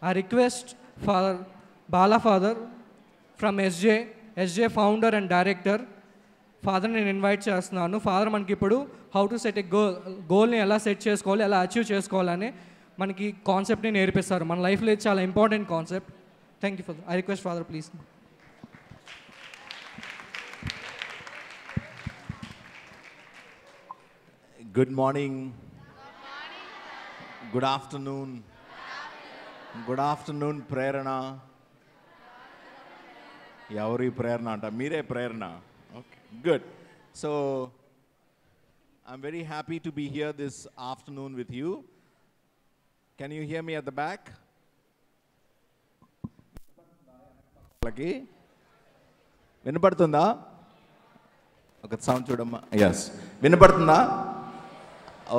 I request Father Bala Father from SJ founder and director. Father నేను invite చేస్తున్నాను. Father మనకి ఇప్పుడు how to set a గోల్ని ఎలా set చేసుకోవాలి, ఎలా అచీవ్ చేసుకోవాలని మనకి కాన్సెప్ట్ని నేర్పిస్తారు. మన లైఫ్లో ఇది చాలా important concept. Thank you father. I request father please. Good morning, good afternoon, good afternoon ప్రేరణ. ఎవరి ప్రేరణ అంట? మీరే ప్రేరణ. Okay, good. So I'm very happy to be here this afternoon with you. Can you hear me at the back? వినపడుతుందా? ఒక sound చూడమ్మా. Yes, వినపడుతుందా?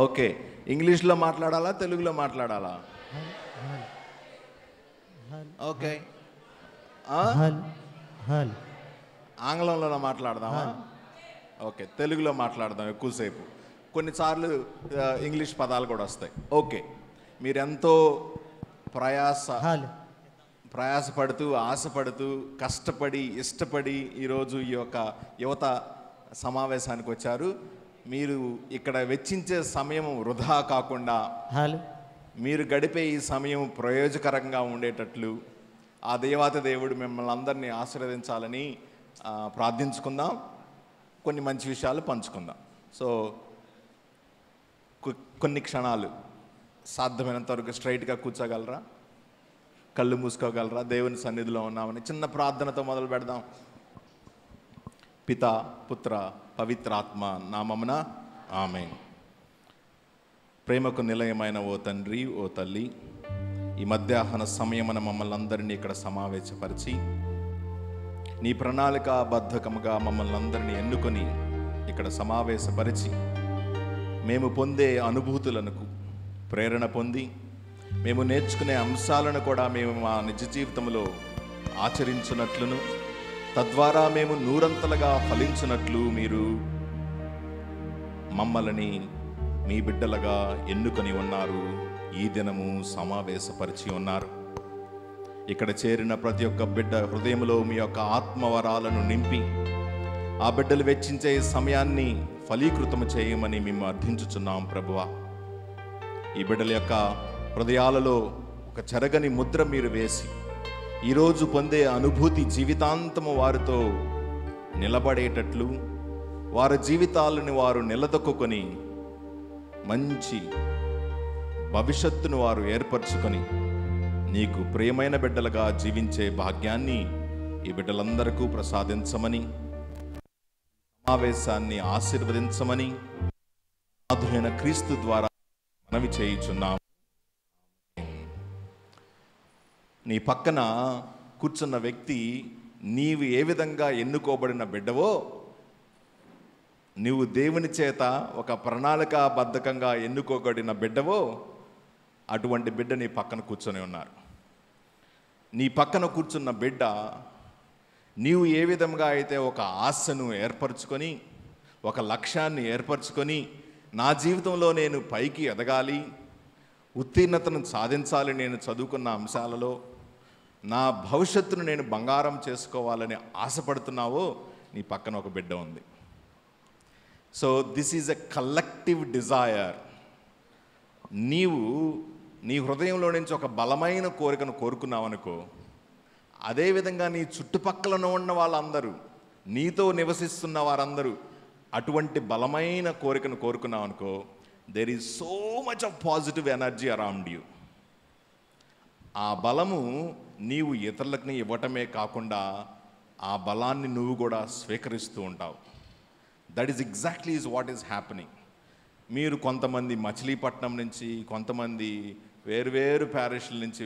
ఓకే. ఇంగ్లీష్లో మాట్లాడాలా, తెలుగులో మాట్లాడాలా? ఓకే, ఆంగ్లంలో మాట్లాడదామా? ఓకే, తెలుగులో మాట్లాడదాం ఎక్కువసేపు. కొన్నిసార్లు ఇంగ్లీష్ పదాలు కూడా వస్తాయి. ఓకే, మీరెంతో ప్రయాసపడుతూ, ఆశపడుతూ, కష్టపడి, ఇష్టపడి ఈరోజు ఈ యొక్క యువత సమావేశానికి వచ్చారు. మీరు ఇక్కడ వెచ్చించే సమయం వృధా కాకుండా, మీరు గడిపే ఈ సమయం ప్రయోజకరంగా ఉండేటట్లు ఆ దేవాతి దేవుడు మిమ్మల్ని అందరినీ ఆశీర్వదించాలని ప్రార్థించుకుందాం. కొన్ని మంచి విషయాలు పంచుకుందాం. సో కొన్ని క్షణాలు సాధ్యమైనంత వరకు స్ట్రైట్గా కూర్చోగలరా? కళ్ళు మూసుకోగలరా? దేవుని సన్నిధిలో ఉన్నామని చిన్న ప్రార్థనతో మొదలు పెడదాం. పితా, పుత్ర, పవిత్రాత్మ నామమున ఆమేన్. ప్రేమకు నిలయమైన ఓ తండ్రి, ఓ తల్లి, ఈ మధ్యాహ్న సమయమున మమ్మల్ని అందరినీ ఇక్కడ సమావేశపరిచి నీ ప్రణాళికాబద్ధకముగా మమ్మల్ని అందరినీ ఎన్నుకొని ఇక్కడ సమావేశపరిచి మేము పొందే అనుభూతులకు ప్రేరణ పొంది మేము నేర్చుకునే అంశాలను కూడా మేము మా నిజ జీవితంలో ఆచరించున్నట్లును, తద్వారా మేము నూరంతలుగా ఫలించినట్లు మీరు మమ్మల్ని మీ బిడ్డలుగా ఎన్నుకొని ఉన్నారు. ఈ దినము సమావేశపరిచి ఉన్నారు. ఇక్కడ చేరిన ప్రతి ఒక్క బిడ్డ హృదయంలో మీ యొక్క ఆత్మవరాలను నింపి ఆ బిడ్డలు వెచ్చించే సమయాన్ని ఫలీకృతము చేయమని మేము అర్థించుచున్నాం ప్రభువా. ఈ బిడ్డల యొక్క హృదయాలలో ఒక చెరగని ముద్ర మీరు వేసి ఈరోజు పొందే అనుభూతి జీవితాంతము వారితో నిలబడేటట్లు, వారి జీవితాలను వారు నిలదొక్కుని మంచి భవిష్యత్తును వారు ఏర్పరచుకొని నీకు ప్రియమైన బిడ్డలుగా జీవించే భాగ్యాన్ని ఈ బిడ్డలందరికీ ప్రసాదించమని, సమావేశాన్ని ఆశీర్వదించమని ఆధునైన క్రీస్తు ద్వారా మనవి చేయుచున్నాం. నీ పక్కన కూర్చున్న వ్యక్తి నీవు ఏ విధంగా ఎన్నుకోబడిన బిడ్డవో, నీవు దేవుని చేత ఒక ప్రణాళికాబద్ధకంగా ఎన్నుకోబడిన బిడ్డవో అటువంటి బిడ్డ నీ పక్కన కూర్చొని ఉన్నారు. నీ పక్కన కూర్చున్న బిడ్డ నీవు ఏ విధంగా అయితే ఒక ఆశను ఏర్పరచుకొని, ఒక లక్ష్యాన్ని ఏర్పరచుకొని, నా జీవితంలో నేను పైకి ఎదగాలి, ఉత్తీర్ణతను సాధించాలి, నేను చదువుకున్న అంశాలలో నా భవిష్యత్తును నేను బంగారం చేసుకోవాలని ఆశపడుతున్నావో నీ పక్కన ఒక బిడ్డ ఉంది. So this is a collective desire. నీవు నీ హృదయంలో నుంచి ఒక బలమైన కోరికను కోరుకున్నావనుకో, అదేవిధంగా నీ చుట్టుపక్కల ఉన్న వాళ్ళందరూ, నీతో నివసిస్తున్న వారందరూ అటువంటి బలమైన కోరికను కోరుకున్నావనుకో, there is so much of positive energy around you. ఆ బలము నీవు ఇతరులకు ఇవ్వటమే కాకుండా ఆ బలాన్ని నువ్వు కూడా స్వీకరిస్తూ ఉంటావు. That is exactly is what is happening. మీరు కొంతమంది మచిలీపట్నం నుంచి, కొంతమంది వేరువేరు ప్యారిష్ల నుంచి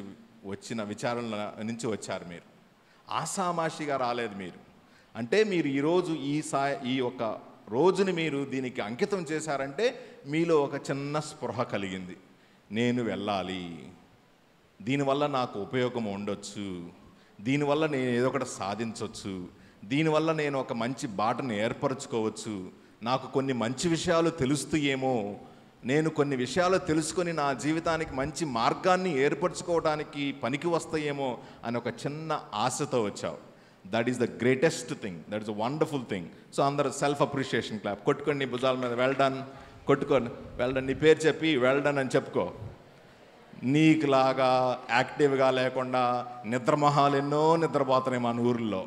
వచ్చిన విచారణల నుంచి వచ్చారు. మీరు ఆసామాషిగా రాలేదు. మీరు అంటే మీరు ఈరోజు ఈ ఒక రోజుని మీరు దీనికి అంకితం చేశారంటే మీలో ఒక చిన్న స్పృహ కలిగింది. నేను వెళ్ళాలి, దీనివల్ల నాకు ఉపయోగం ఉండొచ్చు, దీనివల్ల నేను ఏదో ఒకటి సాధించవచ్చు, దీనివల్ల నేను ఒక మంచి బాటను ఏర్పరచుకోవచ్చు, నాకు కొన్ని మంచి విషయాలు తెలుస్తాయేమో నేను కొన్ని విషయాలు తెలుసుకొని నా జీవితానికి మంచి మార్గాన్ని ఏర్పరచుకోవడానికి పనికి వస్తాయేమో అని ఒక చిన్న ఆశతో వచ్చావు. That is the greatest thing, that is a wonderful thing. So అందరూ సెల్ఫ్ అప్రిషియేషన్ క్లాప్ కొట్టుకోండి, నీ భుజాల మీద వెల్ డన్ కొట్టుకోండి, వెల్ డన్, నీ పేరు చెప్పి వెల్ డన్ అని చెప్పుకో. నీకులాగా యాక్టివ్గా లేకుండా నిద్రమొహాలు ఎన్నో నిద్రపోతున్నాయి మన ఊర్లో,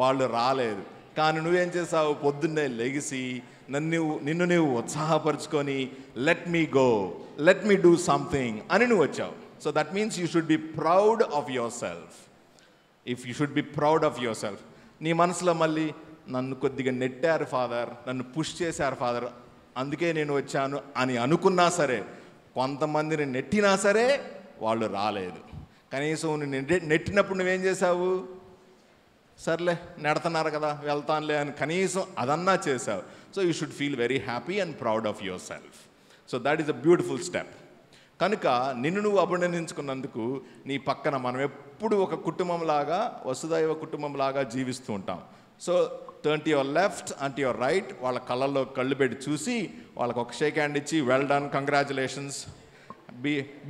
వాళ్ళు రాలేదు. కానీ నువ్వేం చేసావు, పొద్దున్నే లెగిసి నిన్ను నువ్వు ఉత్సాహపరుచుకొని let me go, let me do something అని నువ్వు వచ్చావు. So that means you should be proud of yourself. If you should be proud of yourself. నీ మనసులో మళ్ళీ నన్ను కొద్దిగా నెట్టారు ఫాదర్, నన్ను పుష్ చేశారు ఫాదర్, అందుకే నేను వచ్చాను అని అనుకున్నా సరే, కొంతమందిని నెట్టినా సరే వాళ్ళు రాలేదు. కనీసం నువ్వు నెట్టినప్పుడు నువ్వేం చేసావు, సర్లే నెడుతున్నారు కదా వెళ్తానులే అని కనీసం అదన్నా చేసావు. So you should feel very happy and proud of your self. So that is a beautiful step. కనుక నిన్ను నువ్వు అభినందించుకున్నందుకు నీ పక్కన మనం ఎప్పుడు ఒక కుటుంబంలాగా, వసుదైవ కుటుంబంలాగా జీవిస్తూ ఉంటాం. So turn to your left and to your right, వాళ్ళ కళ్ళల్లో కళ్ళు పెట్టి చూసి వాళ్ళకి ఒక షేక్ హ్యాండ్ ఇచ్చి well done, congratulations,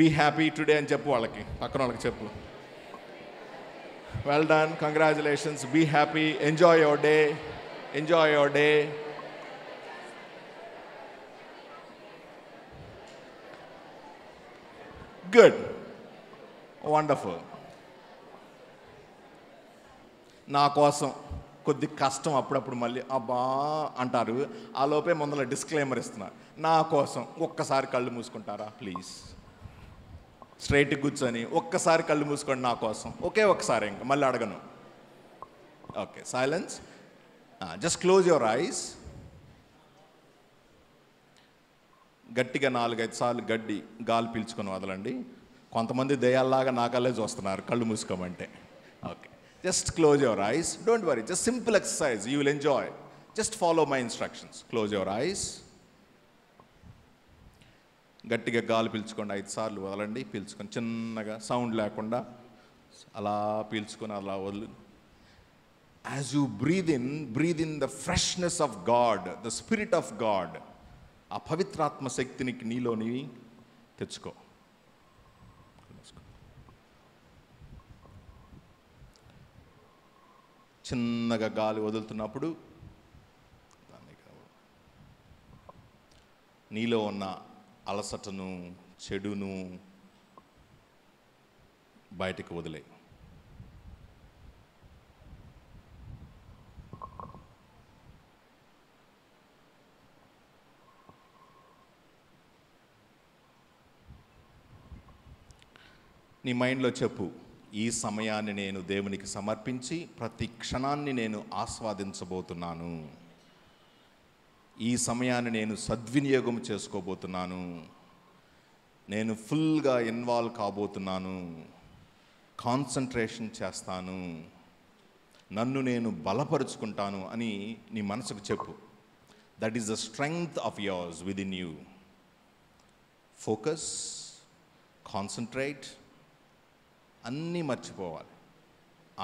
be happy today అని చెప్పు. వాళ్ళకి పక్కన వాళ్ళకి చెప్పు, well done, congratulations, be happy, enjoy your day, enjoy your day. Good, wonderful. నా కోసం కొద్ది కష్టం అప్పుడప్పుడు మళ్ళీ అబ్బా అంటారు, ఆ లోపే ముందర డిస్క్లైమర్ ఇస్తున్నారు. నా కోసం ఒక్కసారి కళ్ళు మూసుకుంటారా ప్లీజ్, స్ట్రైట్గా కూర్చొని ఒక్కసారి కళ్ళు మూసుకోండి నా కోసం, ఒకే ఒక్కసారి, ఇంకా మళ్ళీ అడగను. Okay, silence. Just close your eyes. గట్టిగా 4-5 సార్లు గాలి పీల్చుకొని వదలండి. కొంతమంది దయ్యాల్లాగా నాకల్లే చూస్తున్నారు కళ్ళు మూసుకోమంటే. Okay, just close your eyes, don't worry, just simple exercise, you will enjoy. Just follow my instructions. Close your eyes. గట్టిగా గాలి పీల్చుకోండి, 5 సార్లు వదలండి. పీల్చుకొని చిన్నగా సౌండ్ లేకుండా అలా పీల్చుకొని అలా వదులు. As you breathe in the freshness of God, the Spirit of God. ఆ పవిత్రాత్మ శక్తిని నీలోని తెచ్చుకో. చిన్నగా గాలి వదులుతున్నప్పుడు నీలో ఉన్న అలసటను, చెడును బయటకు వదిలే. నీ మైండ్లో చెప్పు, ఈ సమయాన్ని నేను దేవునికి సమర్పించి ప్రతి క్షణాన్ని నేను ఆస్వాదించబోతున్నాను. ఈ సమయాన్ని నేను సద్వినియోగం చేసుకోబోతున్నాను. నేను ఫుల్గా ఇన్వాల్వ్ కాబోతున్నాను. కాన్సన్ట్రేషన్ చేస్తాను. నన్ను నేను బలపరుచుకుంటాను అని నీ మనసుకు చెప్పు. That is the strength of yours with in you. Focus, concentrate, అన్నీ మర్చిపోవాలి.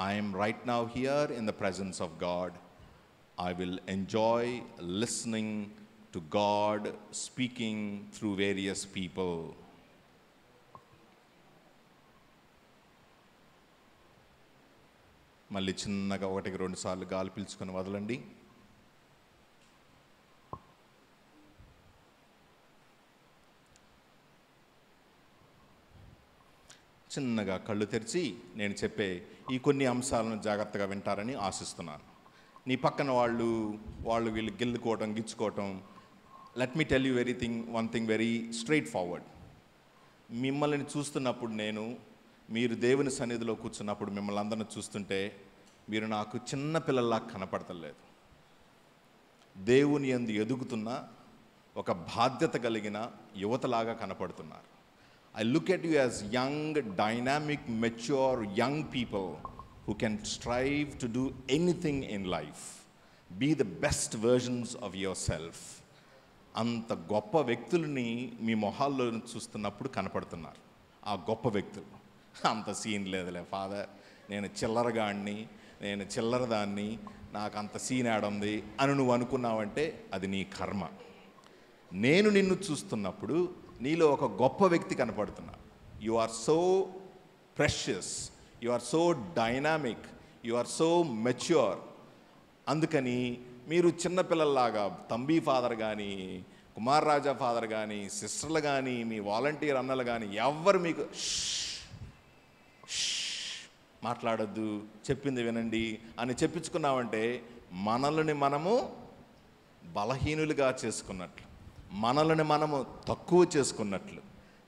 I'm right now here in the presence of God. I will enjoy listening to God speaking through various people. మళ్ళీ చిన్నగా 1-2 సార్లు గాలి పీల్చుకొని వదలండి. చిన్నగా కళ్ళు తెరిచి నేను చెప్పే ఈ కొన్ని అంశాలను జాగ్రత్తగా వింటారని ఆశిస్తున్నాను. నీ పక్కన వాళ్ళు వీళ్ళు గెల్లుకోవటం, గిచ్చుకోవటం. Let me tell you one thing very straightforward. మిమ్మల్ని చూస్తున్నప్పుడు మీరు దేవుని సన్నిధిలో కూర్చున్నప్పుడు మిమ్మల్ని అందరిని చూస్తుంటే మీరు నాకు చిన్న పిల్లల్లా కనపడతలేదు. దేవుని యందు ఎదుగుతున్న ఒక బాధ్యత కలిగిన యువతలాగా కనపడుతున్నారు. I look at you as young, dynamic, mature, young people who can strive to do anything in life. Be the best versions of yourself. అంత గొప్ప వ్యక్తులని మీ మొహాల్లో చూస్తున్నప్పుడు కనపడుతున్నారు. ఆ గొప్ప వ్యక్తులు అంత సీన్ లేదులే ఫాదర్, నేను చిల్లరగాడిని, నేను చిల్లరదాన్ని, నాకు అంత సీన్ ఆడుంది అని నువ్వు అనుకున్నావంటే అది నీ కర్మ. నేను నిన్ను చూస్తున్నప్పుడు నీలో ఒక గొప్ప వ్యక్తి కనపడుతున్నా. You are so precious, you are so dynamic, you are so mature. అందుకని మీరు చిన్నపిల్లల్లాగా తంబి ఫాదర్ కానీ, కుమార్ రాజా ఫాదర్ కానీ, సిస్టర్లు కానీ, మీ వాలంటీర్ అన్నలు కానీ ఎవ్వరు మీకు మాట్లాడొద్దు, చెప్పింది వినండి అని చెప్పించుకున్నామంటే మనల్ని మనము బలహీనులుగా చేసుకున్నట్లు, మనల్ని మనము తక్కువ చేసుకున్నట్లు.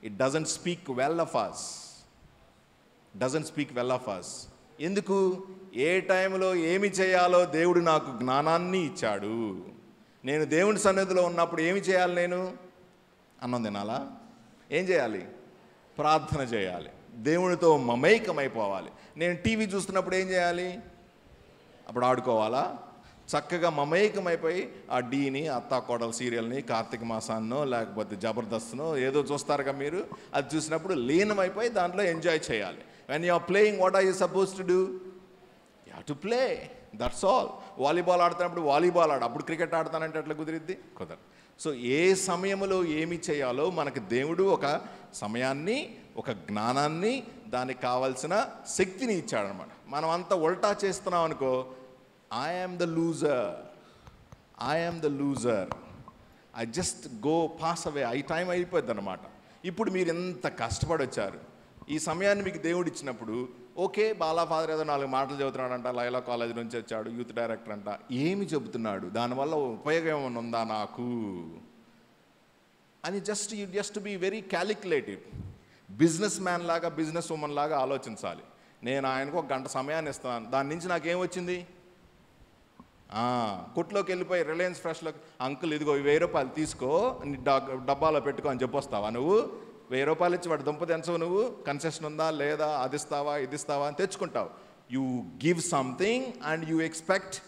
It doesn't speak well of us, doesn't speak well of us. ఎందుకు? ఏ టైంలో ఏమి చేయాలో దేవుడు నాకు జ్ఞానాన్ని ఇచ్చాడు. నేను దేవుని సన్నిధిలో ఉన్నప్పుడు ఏమి చేయాలి? నేను అన్నం తినాలా? ఏం చేయాలి? ప్రార్థన చేయాలి, దేవునితో మమైకమైపోవాలి. నేను టీవీ చూస్తున్నప్పుడు ఏం చేయాలి? అప్పుడు ఆడుకోవాలా? చక్కగా మమైకమైపోయి ఆ డీని, అత్తా కోడల సీరియల్ని, కార్తీక మాసాన్నో లేకపోతే జబర్దస్త్నో ఏదో చూస్తారుగా మీరు, అది చూసినప్పుడు లీనమైపోయి దాంట్లో ఎంజాయ్ చేయాలి. When you are playing, what are you suppose to do? You have to play, that's all. Volleyball ఆడుతున్నప్పుడు వాలీబాల్ ఆడు, అప్పుడు క్రికెట్ ఆడతానంటే ఎట్లా కుదిరిద్ది? కుదరదు. సో ఏ సమయంలో ఏమి చేయాలో మనకు దేవుడు ఒక సమయాన్ని, ఒక జ్ఞానాన్ని, దానికి కావాల్సిన శక్తిని ఇచ్చాడనమాట. మనం అంతా ఉల్టా చేస్తున్నాం అనుకో, I am the loser, I am the loser, I just go pass away, ఈ టైం అయిపోద్ది అనమాట. ఇప్పుడు మీరు ఎంత కష్టపడి వచ్చారు, ఈ సమయాన్ని మీకు దేవుడు ఇచ్చినప్పుడు, ఓకే బాలా ఫాదర్ ఏదో 4 మాటలు చెబుతున్నాడంట, లైలా కాలేజ్ నుంచి వచ్చాడు, యూత్ డైరెక్టర్ అంట, ఏమి చెబుతున్నాడు, దానివల్ల ఉపయోగం ఏమైనా ఉందా నాకు అని you just be very calculative. Business man లాగా, బిజినెస్ ఉమెన్ లాగా ఆలోచించాలి. నేను ఆయనకు 1 గంట సమయాన్ని ఇస్తాను, దాని నుంచి నాకేమొచ్చింది? కొట్లోకి వెళ్ళిపోయి రిలయన్స్ ఫ్రెష్లో, అంకుల్ ఇదిగో 1000 రూపాయలు తీసుకో, డబ్బాలో పెట్టుకో అని చెప్పొస్తావా నువ్వు? 1000 రూపాయలు ఇచ్చి వాడు దుంప తెంచవు నువ్వు, కన్సెషన్ ఉందా లేదా, అది ఇస్తావా ఇది ఇస్తావా అని తెచ్చుకుంటావు. You give something and you expect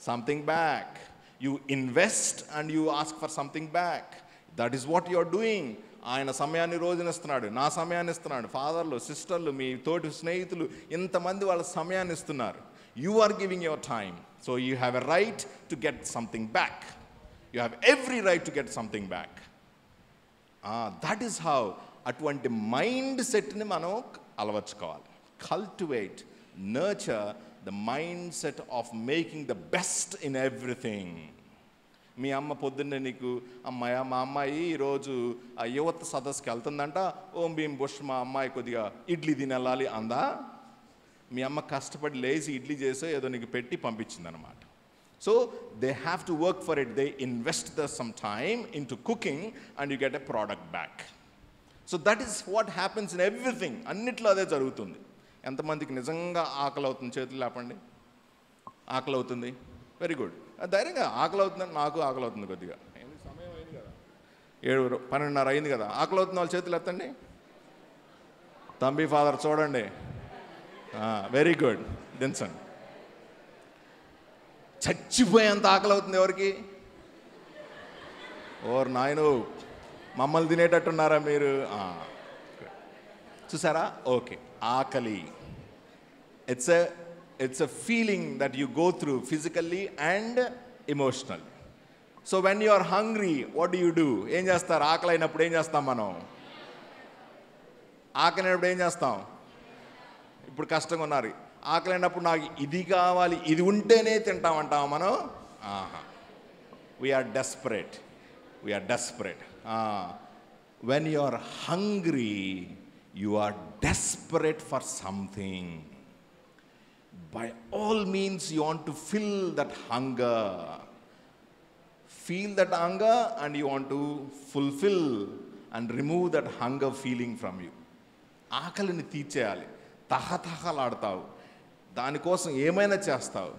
something back. You invest and you ask for something back. That is what you are doing. ఆయన సమయాన్ని రోజున ఇస్తున్నాడు, నా సమయాన్ని ఇస్తున్నాడు, ఫాదర్లు, సిస్టర్లు, మీ తోటి స్నేహితులు, ఇంతమంది వాళ్ళ సమయాన్ని ఇస్తున్నారు. You are giving your time, so you have a right to get something back. You have every right to get something back. That is how అటువంటి మైండ్ సెట్ని మనం అలవర్చుకోవాలి. Cultivate, nurture the mind set of making the best in everything. మీ అమ్మ పొద్దున్నే నీకు, అమ్మాయి మా అమ్మాయి ఈరోజు ఆ యువత సదస్సుకి వెళ్తుందంట, ఓం భీమ్ బుష్ మా అమ్మాయి కొద్దిగా ఇడ్లీ తిని వెళ్ళాలి అందా? మీ అమ్మ కష్టపడి లేచి ఇడ్లీ చేసో ఏదో నీకు పెట్టి పంపించిందనమాట. So they have to work for it. They invest some time in to cooking and you get a product back. So that is what happens in everything. అన్నిట్లో అదే జరుగుతుంది. ఎంతమందికి నిజంగా ఆకలి అవుతుంది? చేతులు లేపండి. ఆకలి అవుతుంది, వెరీ గుడ్. ధైర్యంగా ఆకలి అవుతుందని, నాకు ఆకలి అవుతుంది కొద్దిగా, సమయం అయింది కదా, 7:12 అయింది కదా, ఆకలి అవుతుంది వాళ్ళు చేతులు ఎత్తండి. తంబి ఫాదర్ చూడండి, వెరీ గుడ్, దించండి. చచ్చిపోయేంత ఆకలి అవుతుంది ఎవరికి? ఓర్ నాయను, మమ్మల్ని తినేటట్టున్నారా మీరు? చూసారా? ఓకే, ఆకలి it's a feeling that you go through physically and emotional. So when you are hungry, what do you do? ఏం చేస్తారు? ఆకలి అయినప్పుడు ఏం చేస్తాం మనం? ఆకలి అయినప్పుడు ఏం చేస్తాం? ఇప్పుడు కష్టంగా ఉన్నారు, ఆకలి అయినప్పుడు నాకు ఇది కావాలి, ఇది ఉంటేనే తింటామంటాం మనం. We are desperate, we are desperate. When you are hungry, you are desperate for something. By all means you want to fill that hunger. Feel that hunger and you want to fulfill and remove that hunger feeling from you. ఆకలిని తీర్చేయాలి. తహతహలాడతావు, దానికోసం ఏమైనా చేస్తావు.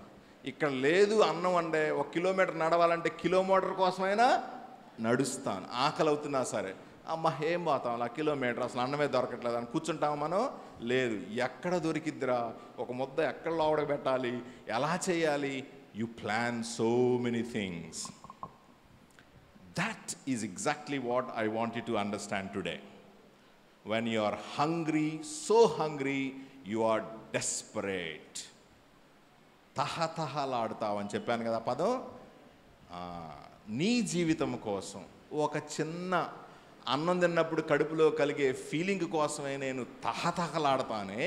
ఇక్కడ లేదు అన్నం అంటే 1 kilometre నడవాలంటే కిలోమీటర్ కోసమైనా నడుస్తాను. ఆకలి అవుతున్నా సరే, అమ్మ ఏం పోతాం అలా కిలోమీటర్, అసలు అన్నమే దొరకట్లేదు అని కూర్చుంటాము మనం. లేదు, ఎక్కడ దొరికిద్దిరా, ఒక ముద్ద ఎక్కడ లోపల పెట్టాలి, ఎలా చేయాలి? You plan so many things. That is exactly what I want you to understand today. When you are hungry, so hungry, you are desperate. తహతహలాడతావు అని చెప్పాను కదా పదం. నీ జీవితం కోసం, ఒక చిన్న అన్నం తిన్నప్పుడు కడుపులో కలిగే ఫీలింగ్ కోసమే నేను తహతహలాడతానే,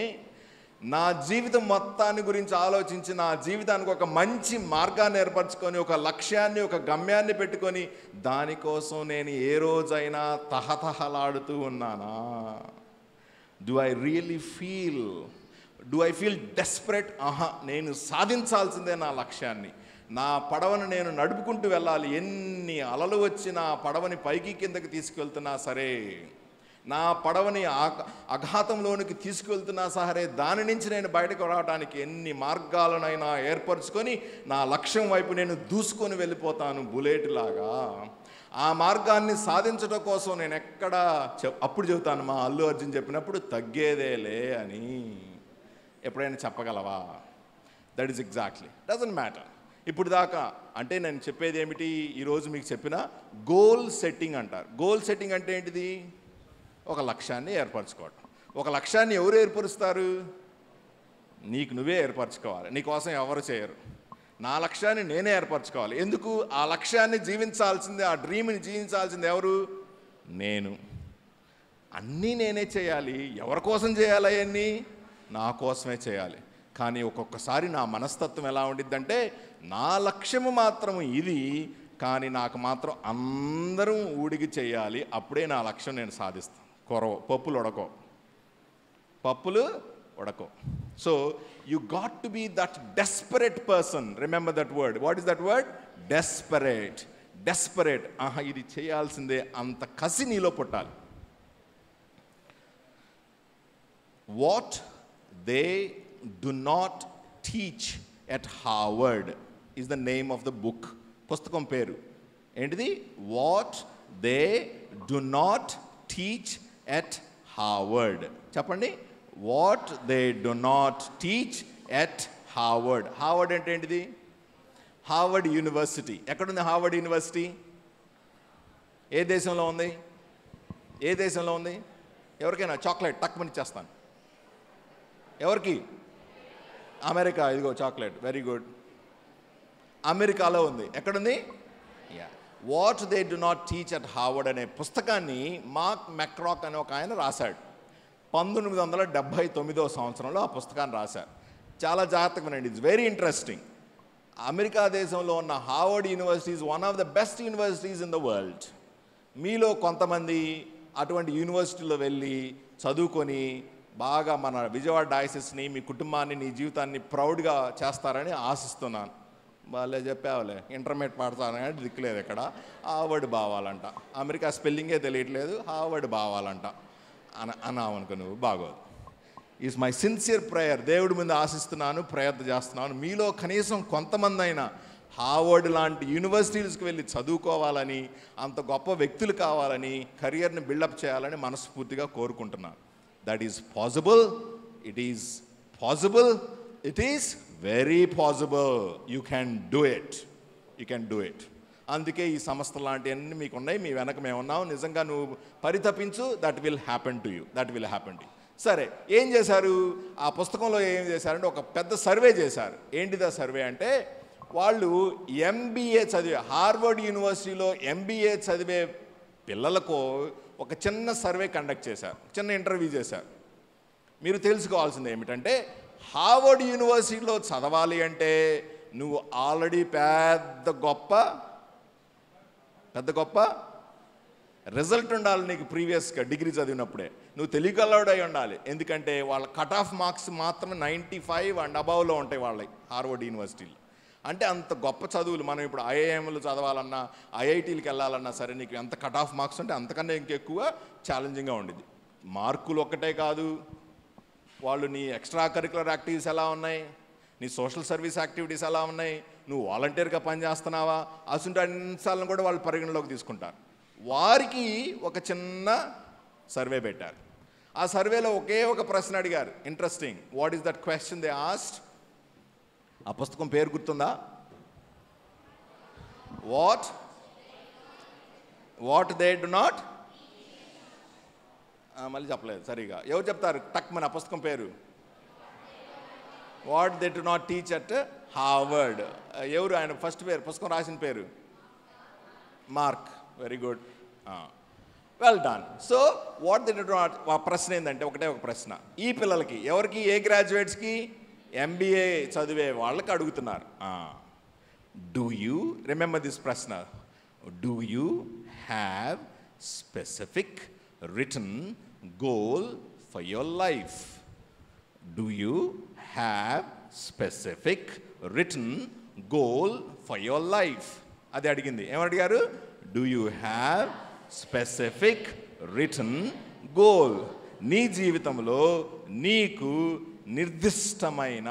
నా జీవితం మొత్తాన్ని గురించి ఆలోచించి నా జీవితానికి ఒక మంచి మార్గాన్ని ఏర్పరచుకొని, ఒక లక్ష్యాన్ని, ఒక గమ్యాన్ని పెట్టుకొని దానికోసం నేను ఏ రోజైనా తహతహలాడుతూ ఉన్నానా? Do I really feel desperate? నేను సాధించాల్సిందే నా లక్ష్యాన్ని. నా పడవను నేను నడుపుకుంటూ వెళ్ళాలి. ఎన్ని అలలు వచ్చి నా పడవని పైకి కిందకి తీసుకువెళ్తున్నా సరే, నా పడవని అఘాతంలోనికి తీసుకువెళ్తున్నా సరే, దాని నుంచి నేను బయటకు రావడానికి ఎన్ని మార్గాలనైనా ఏర్పరచుకొని నా లక్ష్యం వైపు నేను దూసుకొని వెళ్ళిపోతాను బుల్లెట్ లాగా. ఆ మార్గాన్ని సాధించడం కోసం నేను అప్పుడు చెబుతాను, మా అల్లు అర్జున్ చెప్పినప్పుడు, తగ్గేదేలే అని. ఎప్పుడైనా చెప్పగలవా? That is exactly, doesn't matter. ఇప్పుడు దాకా అంటే నేను చెప్పేది ఏమిటి, ఈరోజు మీకు చెప్పిన గోల్ సెట్టింగ్ అంటారు. గోల్ సెట్టింగ్ అంటే ఏంటిది? ఒక లక్ష్యాన్ని ఏర్పరచుకోవటం. ఒక లక్ష్యాన్ని ఎవరు ఏర్పరుస్తారు? నీకు నువ్వే ఏర్పరచుకోవాలి. నీకోసం ఎవరు చేయరు. నా లక్ష్యాన్ని నేనే ఏర్పరచుకోవాలి. ఎందుకు? ఆ లక్ష్యాన్ని జీవించాల్సిందే, ఆ డ్రీమ్ని జీవించాల్సింది ఎవరు? నేను. అన్నీ నేనే చేయాలి. ఎవరి కోసం చేయాలి? అవన్నీ నా కోసమే చేయాలి. కానీ ఒక్కొక్కసారి నా మనస్తత్వం ఎలా ఉండిద్దంటే, నా లక్ష్యము మాత్రం ఇది, కానీ నాకు మాత్రం అందరం ఊడికి చేయాలి, అప్పుడే నా లక్ష్యం నేను సాధిస్తాను. పప్పులు ఉడకో. So you got to be that desperate person. Remember that word. What is that word? Desperate. ఇది చేయాల్సిందే, అంత కసి నీలో పుట్టాలి. What they do not teach at Harvard is the name of the book. పుస్తకం పేరు ఏంటిది? What they do not teach at Harvard. చెప్పండి. What they do not teach at Harvard. Harvard అంటే ఏంటిది? Harvard university. ఎక్కడుంది హార్వర్డ్ యూనివర్సిటీ? ఏ దేశంలో ఉంది? ఎవరికైనా చాక్లెట్ తక్కువ ఇచ్చేస్తాను. ఎవరికి? అమెరికా. ఇదిగో చాక్లెట్, వెరీ గుడ్. అమెరికాలో ఉంది. ఎక్కడుంది? What they do not teach at Harvard అనే పుస్తకాన్ని మార్క్ మెక్రాక్ అనే ఒక ఆయన రాశాడు. 1979 సంవత్సరంలో ఆ పుస్తకాన్ని రాశారు. చాలా జాగ్రత్తగా వినండి, ఇట్స్ వెరీ ఇంట్రెస్టింగ్. అమెరికా దేశంలో ఉన్న Harvard university is one of the best universities in the world. మీలో కొంతమంది అటువంటి యూనివర్సిటీలో వెళ్ళి చదువుకొని బాగా మన విజయవాడ డయాసిస్ని, మీ కుటుంబాన్ని, నీ జీవితాన్ని ప్రౌడ్గా చేస్తారని ఆశిస్తున్నాను. వాళ్ళే చెప్పావులే, ఇంటర్మీడియట్ పాడతారని దిక్కులేదు. ఇక్కడ హార్వర్డ్ బావాలంట. అమెరికా స్పెల్లింగే తెలియట్లేదు, హార్వర్డ్ బావాలంట అన్నావనుకో, నువ్వు బాగోదు. Is my sincere prayer. దేవుడి మీద ఆశిస్తున్నాను, ప్రయత్నం చేస్తున్నాను, మీలో కనీసం కొంతమంది అయినా హార్వర్డ్ లాంటి యూనివర్సిటీస్కి వెళ్ళి చదువుకోవాలని, అంత గొప్ప వ్యక్తులు కావాలని, కెరియర్ని బిల్డప్ చేయాలని మనస్ఫూర్తిగా కోరుకుంటున్నాను. That is possible. It is very possible. You can do it. అందుకే ఈ సంస్థ లాంటివన్నీ మీకు ఉన్నాయి, మీ వెనక మేము ఉన్నాం. నిజంగా నువ్వు పరితపించు. That will happen to you. సరే, ఏం చేశారు? ఆ పుస్తకంలో ఏం చేశారంటే ఒక పెద్ద సర్వే చేశారు. ఏంటిది ఆ సర్వే అంటే, వాళ్ళు MBA చదివే, హార్వర్డ్ యూనివర్సిటీలో MBA చదివే పిల్లలకు ఒక చిన్న సర్వే కండక్ట్ చేశారు, చిన్న ఇంటర్వ్యూ చేశారు. మీరు తెలుసుకోవాల్సింది ఏమిటంటే, హార్వర్డ్ యూనివర్సిటీలో చదవాలి అంటే నువ్వు ఆల్రెడీ పెద్ద గొప్ప రిజల్ట్ ఉండాలి నీకు. ప్రీవియస్గా డిగ్రీ చదివినప్పుడే నువ్వు తెలియగలవాడై ఉండాలి. ఎందుకంటే వాళ్ళ కట్ ఆఫ్ మార్క్స్ మాత్రమే 95 అండ్ అబవ్లో ఉంటాయి వాళ్ళకి హార్వర్డ్ యూనివర్సిటీలో. అంటే అంత గొప్ప చదువులు. మనం ఇప్పుడు IIMలు చదవాలన్నా, IITలకు వెళ్ళాలన్నా సరే, నీకు ఎంత కట్ ఆఫ్ మార్క్స్ ఉంటే అంతకన్నా ఇంకెక్కువ ఛాలెంజింగ్గా ఉండేది. మార్కులు ఒక్కటే కాదు, వాళ్ళు నీ ఎక్స్ట్రా కరికులర్ యాక్టివిటీస్ ఎలా ఉన్నాయి, నీ సోషల్ సర్వీస్ యాక్టివిటీస్ ఎలా ఉన్నాయి, నువ్వు వాలంటీర్గా పనిచేస్తున్నావా, అసలు అన్నిసార్లు కూడా వాళ్ళు పరిగణలోకి తీసుకుంటారు. వారికి ఒక చిన్న సర్వే పెట్టారు. ఆ సర్వేలో ఒకే ఒక ప్రశ్న అడిగారు. Interesting. What is that question they asked? ఆ పుస్తకం పేరు గుర్తుందా? What they do not. మళ్ళీ చెప్పలేదు సరిగా. ఎవరు చెప్తారు టక్ మన ఆ పుస్తకం పేరు? What they do not teach at Harvard. ఎవరు ఆయన ఫస్ట్ పేరు, పుస్తకం రాసిన పేరు? Mark. Very good. Well done. So what the ప్రశ్న ఏంటంటే ఒకటే ఒక ప్రశ్న, ఈ పిల్లలకి ఎవరికి, ఏ గ్రాడ్యుయేట్స్కి, ఎంబీఏ చదివే వాళ్ళకి అడుగుతున్నారు. డూ యూ రిమెంబర్ దిస్ ప్రశ్న, do you have specific written goal for your life? Do you have specific written goal for your life? అది అడిగింది. ఏమడిగారు? Do you have specific written goal? నీ జీవితంలో నీకు నిర్దిష్టమైన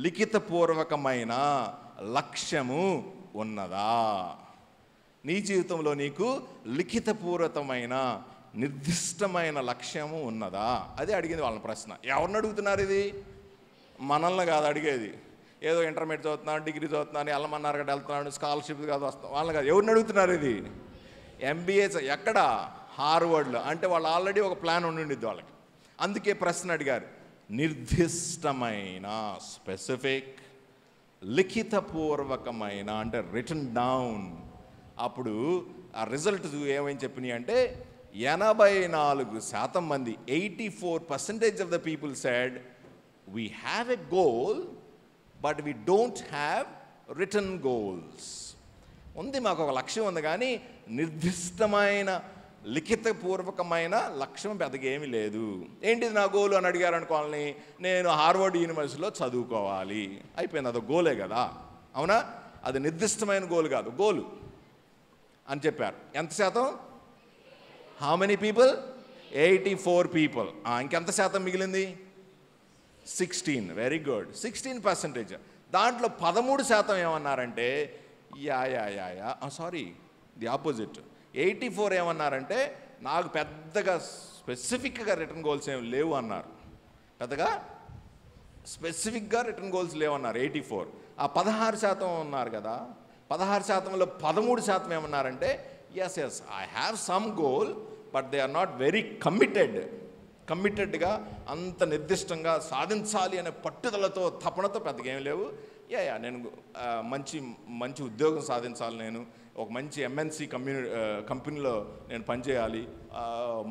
లిఖితపూర్వకమైన లక్ష్యము ఉన్నదా? నీ జీవితంలో నీకు లిఖితపూర్వకమైన నిర్దిష్టమైన లక్ష్యము ఉన్నదా? అదే అడిగింది వాళ్ళ ప్రశ్న. ఎవరిని అడుగుతున్నారు ఇది? మనల్ని కాదు అడిగేది. ఏదో ఇంటర్మీడియట్ చదువుతున్నాను, డిగ్రీ చదువుతున్నాను, వెళ్ళమన్నారు కదా వెళ్తున్నాను, స్కాలర్షిప్ కాదు వస్తాం, వాళ్ళని కాదు. ఎవరిని అడుగుతున్నారు ఇది? ఎంబీఏ. ఎక్కడ? హార్వర్డ్లో. అంటే వాళ్ళు ఆల్రెడీ ఒక ప్లాన్ ఉండింది వాళ్ళకి. అందుకే ప్రశ్న అడిగారు, నిర్దిష్టమైన, స్పెసిఫిక్, లిఖితపూర్వకమైన, అంటే రిటన్ డౌన్. అప్పుడు ఆ రిజల్ట్ ఏమని చెప్పినాయి అంటే 84% మంది, 84% of the people said we have a goal but we don't have return goals. ఉంది, మాకు ఒక లక్ష్యం ఉంది, కానీ నిర్దిష్టమైన లిఖితపూర్వకమైన లక్ష్యం పెద్దగా ఏమీ లేదు. ఏంటిది నా గోలు అని అడిగారు అనుకోవాలని, నేను హార్వర్డ్ యూనివర్సిటీలో చదువుకోవాలి, అయిపోయింది, అదొక గోలే కదా, అవునా? అది నిర్దిష్టమైన గోలు కాదు, గోలు అని చెప్పారు. ఎంత శాతం? How many people? 84 పీపుల్. ఇంకెంత శాతం మిగిలింది? 16. Very good, 16%. దాంట్లో 13% ఏమన్నారంటే సారీ, ది ఆపోజిట్. 84 ఏమన్నారంటే నాకు పెద్దగా స్పెసిఫిక్గా రిటర్న్ గోల్స్ ఏమి లేవు అన్నారు. పెద్దగా స్పెసిఫిక్గా రిటర్న్ గోల్స్ లేవన్నారు 84. ఆ 16% ఉన్నారు కదా, 16%లో 13% ఏమన్నారంటే yes I have some goal but they are not very కమిటెడ్గా అంత నిర్దిష్టంగా సాధించాలి అనే పట్టుదలతో, తపనతో పెద్దగా ఏం లేవు. నేను మంచి ఉద్యోగం సాధించాలి, నేను ఒక మంచి ఎంఎన్సి కంపెనీలో నేను పనిచేయాలి,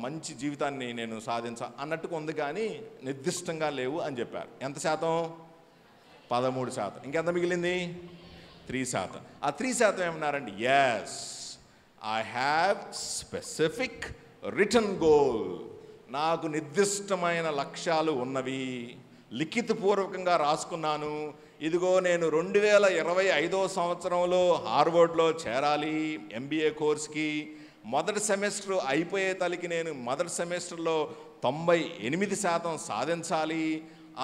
మంచి జీవితాన్ని నేను సాధించాలి అన్నట్టుగా ఉంది, కానీ నిర్దిష్టంగా లేవు అని చెప్పారు. ఎంత శాతం? 13%. ఇంకెంత మిగిలింది? 3%. ఆ 3% ఏమన్నారండి? Yes I have specific written goal. నాకు నిర్దిష్టమైన లక్ష్యాలు ఉన్నవి, లిఖితపూర్వకంగా రాసుకున్నాను. ఇదిగో నేను 2025 సంవత్సరంలో హార్వర్డ్లో చేరాలి ఎంబీఏ కోర్స్కి. మొదటి సెమిస్టర్ అయిపోయే తలకి నేను మొదటి సెమిస్టర్లో 98% సాధించాలి.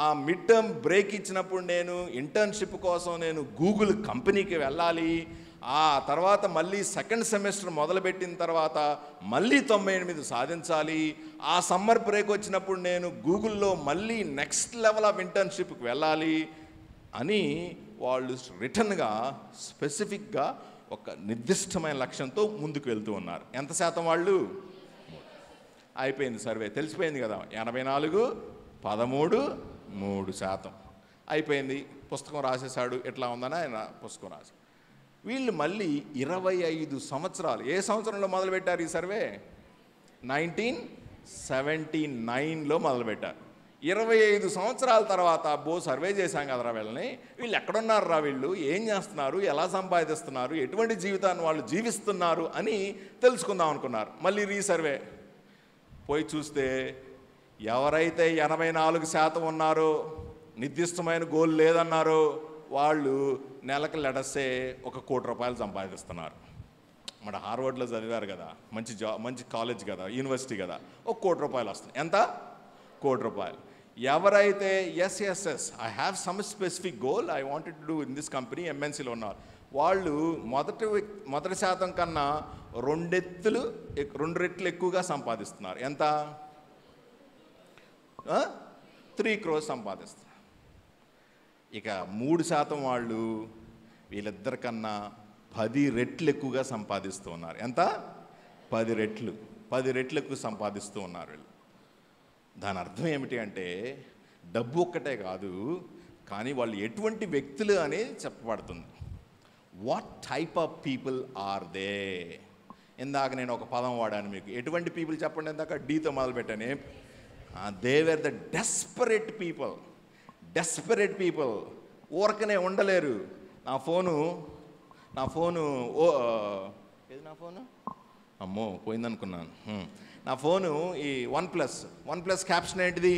ఆ మిడ్ టర్మ్ బ్రేక్ ఇచ్చినప్పుడు నేను ఇంటర్న్షిప్ కోసం నేను గూగుల్ కంపెనీకి వెళ్ళాలి. ఆ తర్వాత మళ్ళీ సెకండ్ సెమిస్టర్ మొదలుపెట్టిన తర్వాత మళ్ళీ 98 సాధించాలి. ఆ సమ్మర్ బ్రేక్ వచ్చినప్పుడు నేను గూగుల్లో మళ్ళీ నెక్స్ట్ లెవెల్ ఆఫ్ ఇంటర్న్షిప్కి వెళ్ళాలి అని వాళ్ళు రిటర్న్గా స్పెసిఫిక్గా ఒక నిర్దిష్టమైన లక్ష్యంతో ముందుకు వెళ్తూ ఉన్నారు. ఎంత శాతం వాళ్ళు? అయిపోయింది సర్వే, తెలిసిపోయింది కదా. 84, 13, 3% అయిపోయింది. పుస్తకం రాసేసాడు, ఎట్లా ఉందని ఆయన పుస్తకం రాశాడు. వీళ్ళు మళ్ళీ 25 సంవత్సరాలు, ఏ సంవత్సరంలో మొదలుపెట్టారు ఈ సర్వే? 1979లో మొదలుపెట్టారు. 25 సంవత్సరాల తర్వాత సర్వే చేశాం కదరా వీళ్ళని, వీళ్ళు ఎక్కడున్నారా, వీళ్ళు ఏం చేస్తున్నారు, ఎలా సంపాదిస్తున్నారు, ఎటువంటి జీవితాన్ని వాళ్ళు జీవిస్తున్నారు అని తెలుసుకుందాం అనుకున్నారు. మళ్ళీ రీసర్వే పోయి చూస్తే ఎవరైతే 84% ఉన్నారో, నిర్దిష్టమైన గోల్ లేదన్నారో, వాళ్ళు నెలకు లెటసే ₹1 కోటి సంపాదిస్తున్నారు. మన హార్వర్డ్లో చదివారు కదా, మంచి కాలేజ్ కదా, యూనివర్సిటీ కదా, ₹1 కోటి వస్తుంది. ఎంత? ₹1 కోటి. ఎవరైతే yes I have some specific goal, I wanted to do in this company, ఎంఎన్సీలో ఉన్నారు, వాళ్ళు మొదటి శాతం కన్నా 2 రెట్లు ఎక్కువగా సంపాదిస్తున్నారు. ఎంత? 3 crores సంపాదిస్తున్నారు. ఇక 3% వాళ్ళు వీళ్ళిద్దరికన్నా 10 రెట్లు ఎక్కువగా సంపాదిస్తూ ఉన్నారు. ఎంత? 10 రెట్లు ఎక్కువ సంపాదిస్తూ ఉన్నారు వీళ్ళు. దాని అర్థం ఏమిటి అంటే డబ్బు ఒక్కటే కాదు, కానీ వాళ్ళు ఎటువంటి వ్యక్తులు అనేది చెప్పబడుతుంది. What type of people are they? ఇందాక నేను ఒక పదం వాడాను మీకు. ఎటువంటి పీపుల్ చెప్పండి? ఇందాక డీతో మొదలుపెట్టాను. They were the desperate people. ఊరకనే ఉండలేరు. నా ఫోను ఏది నా ఫోను? అమ్మో పోయిందనుకున్నాను. నా ఫోను ఈ వన్ ప్లస్ క్యాప్షన్ ఏంటిది?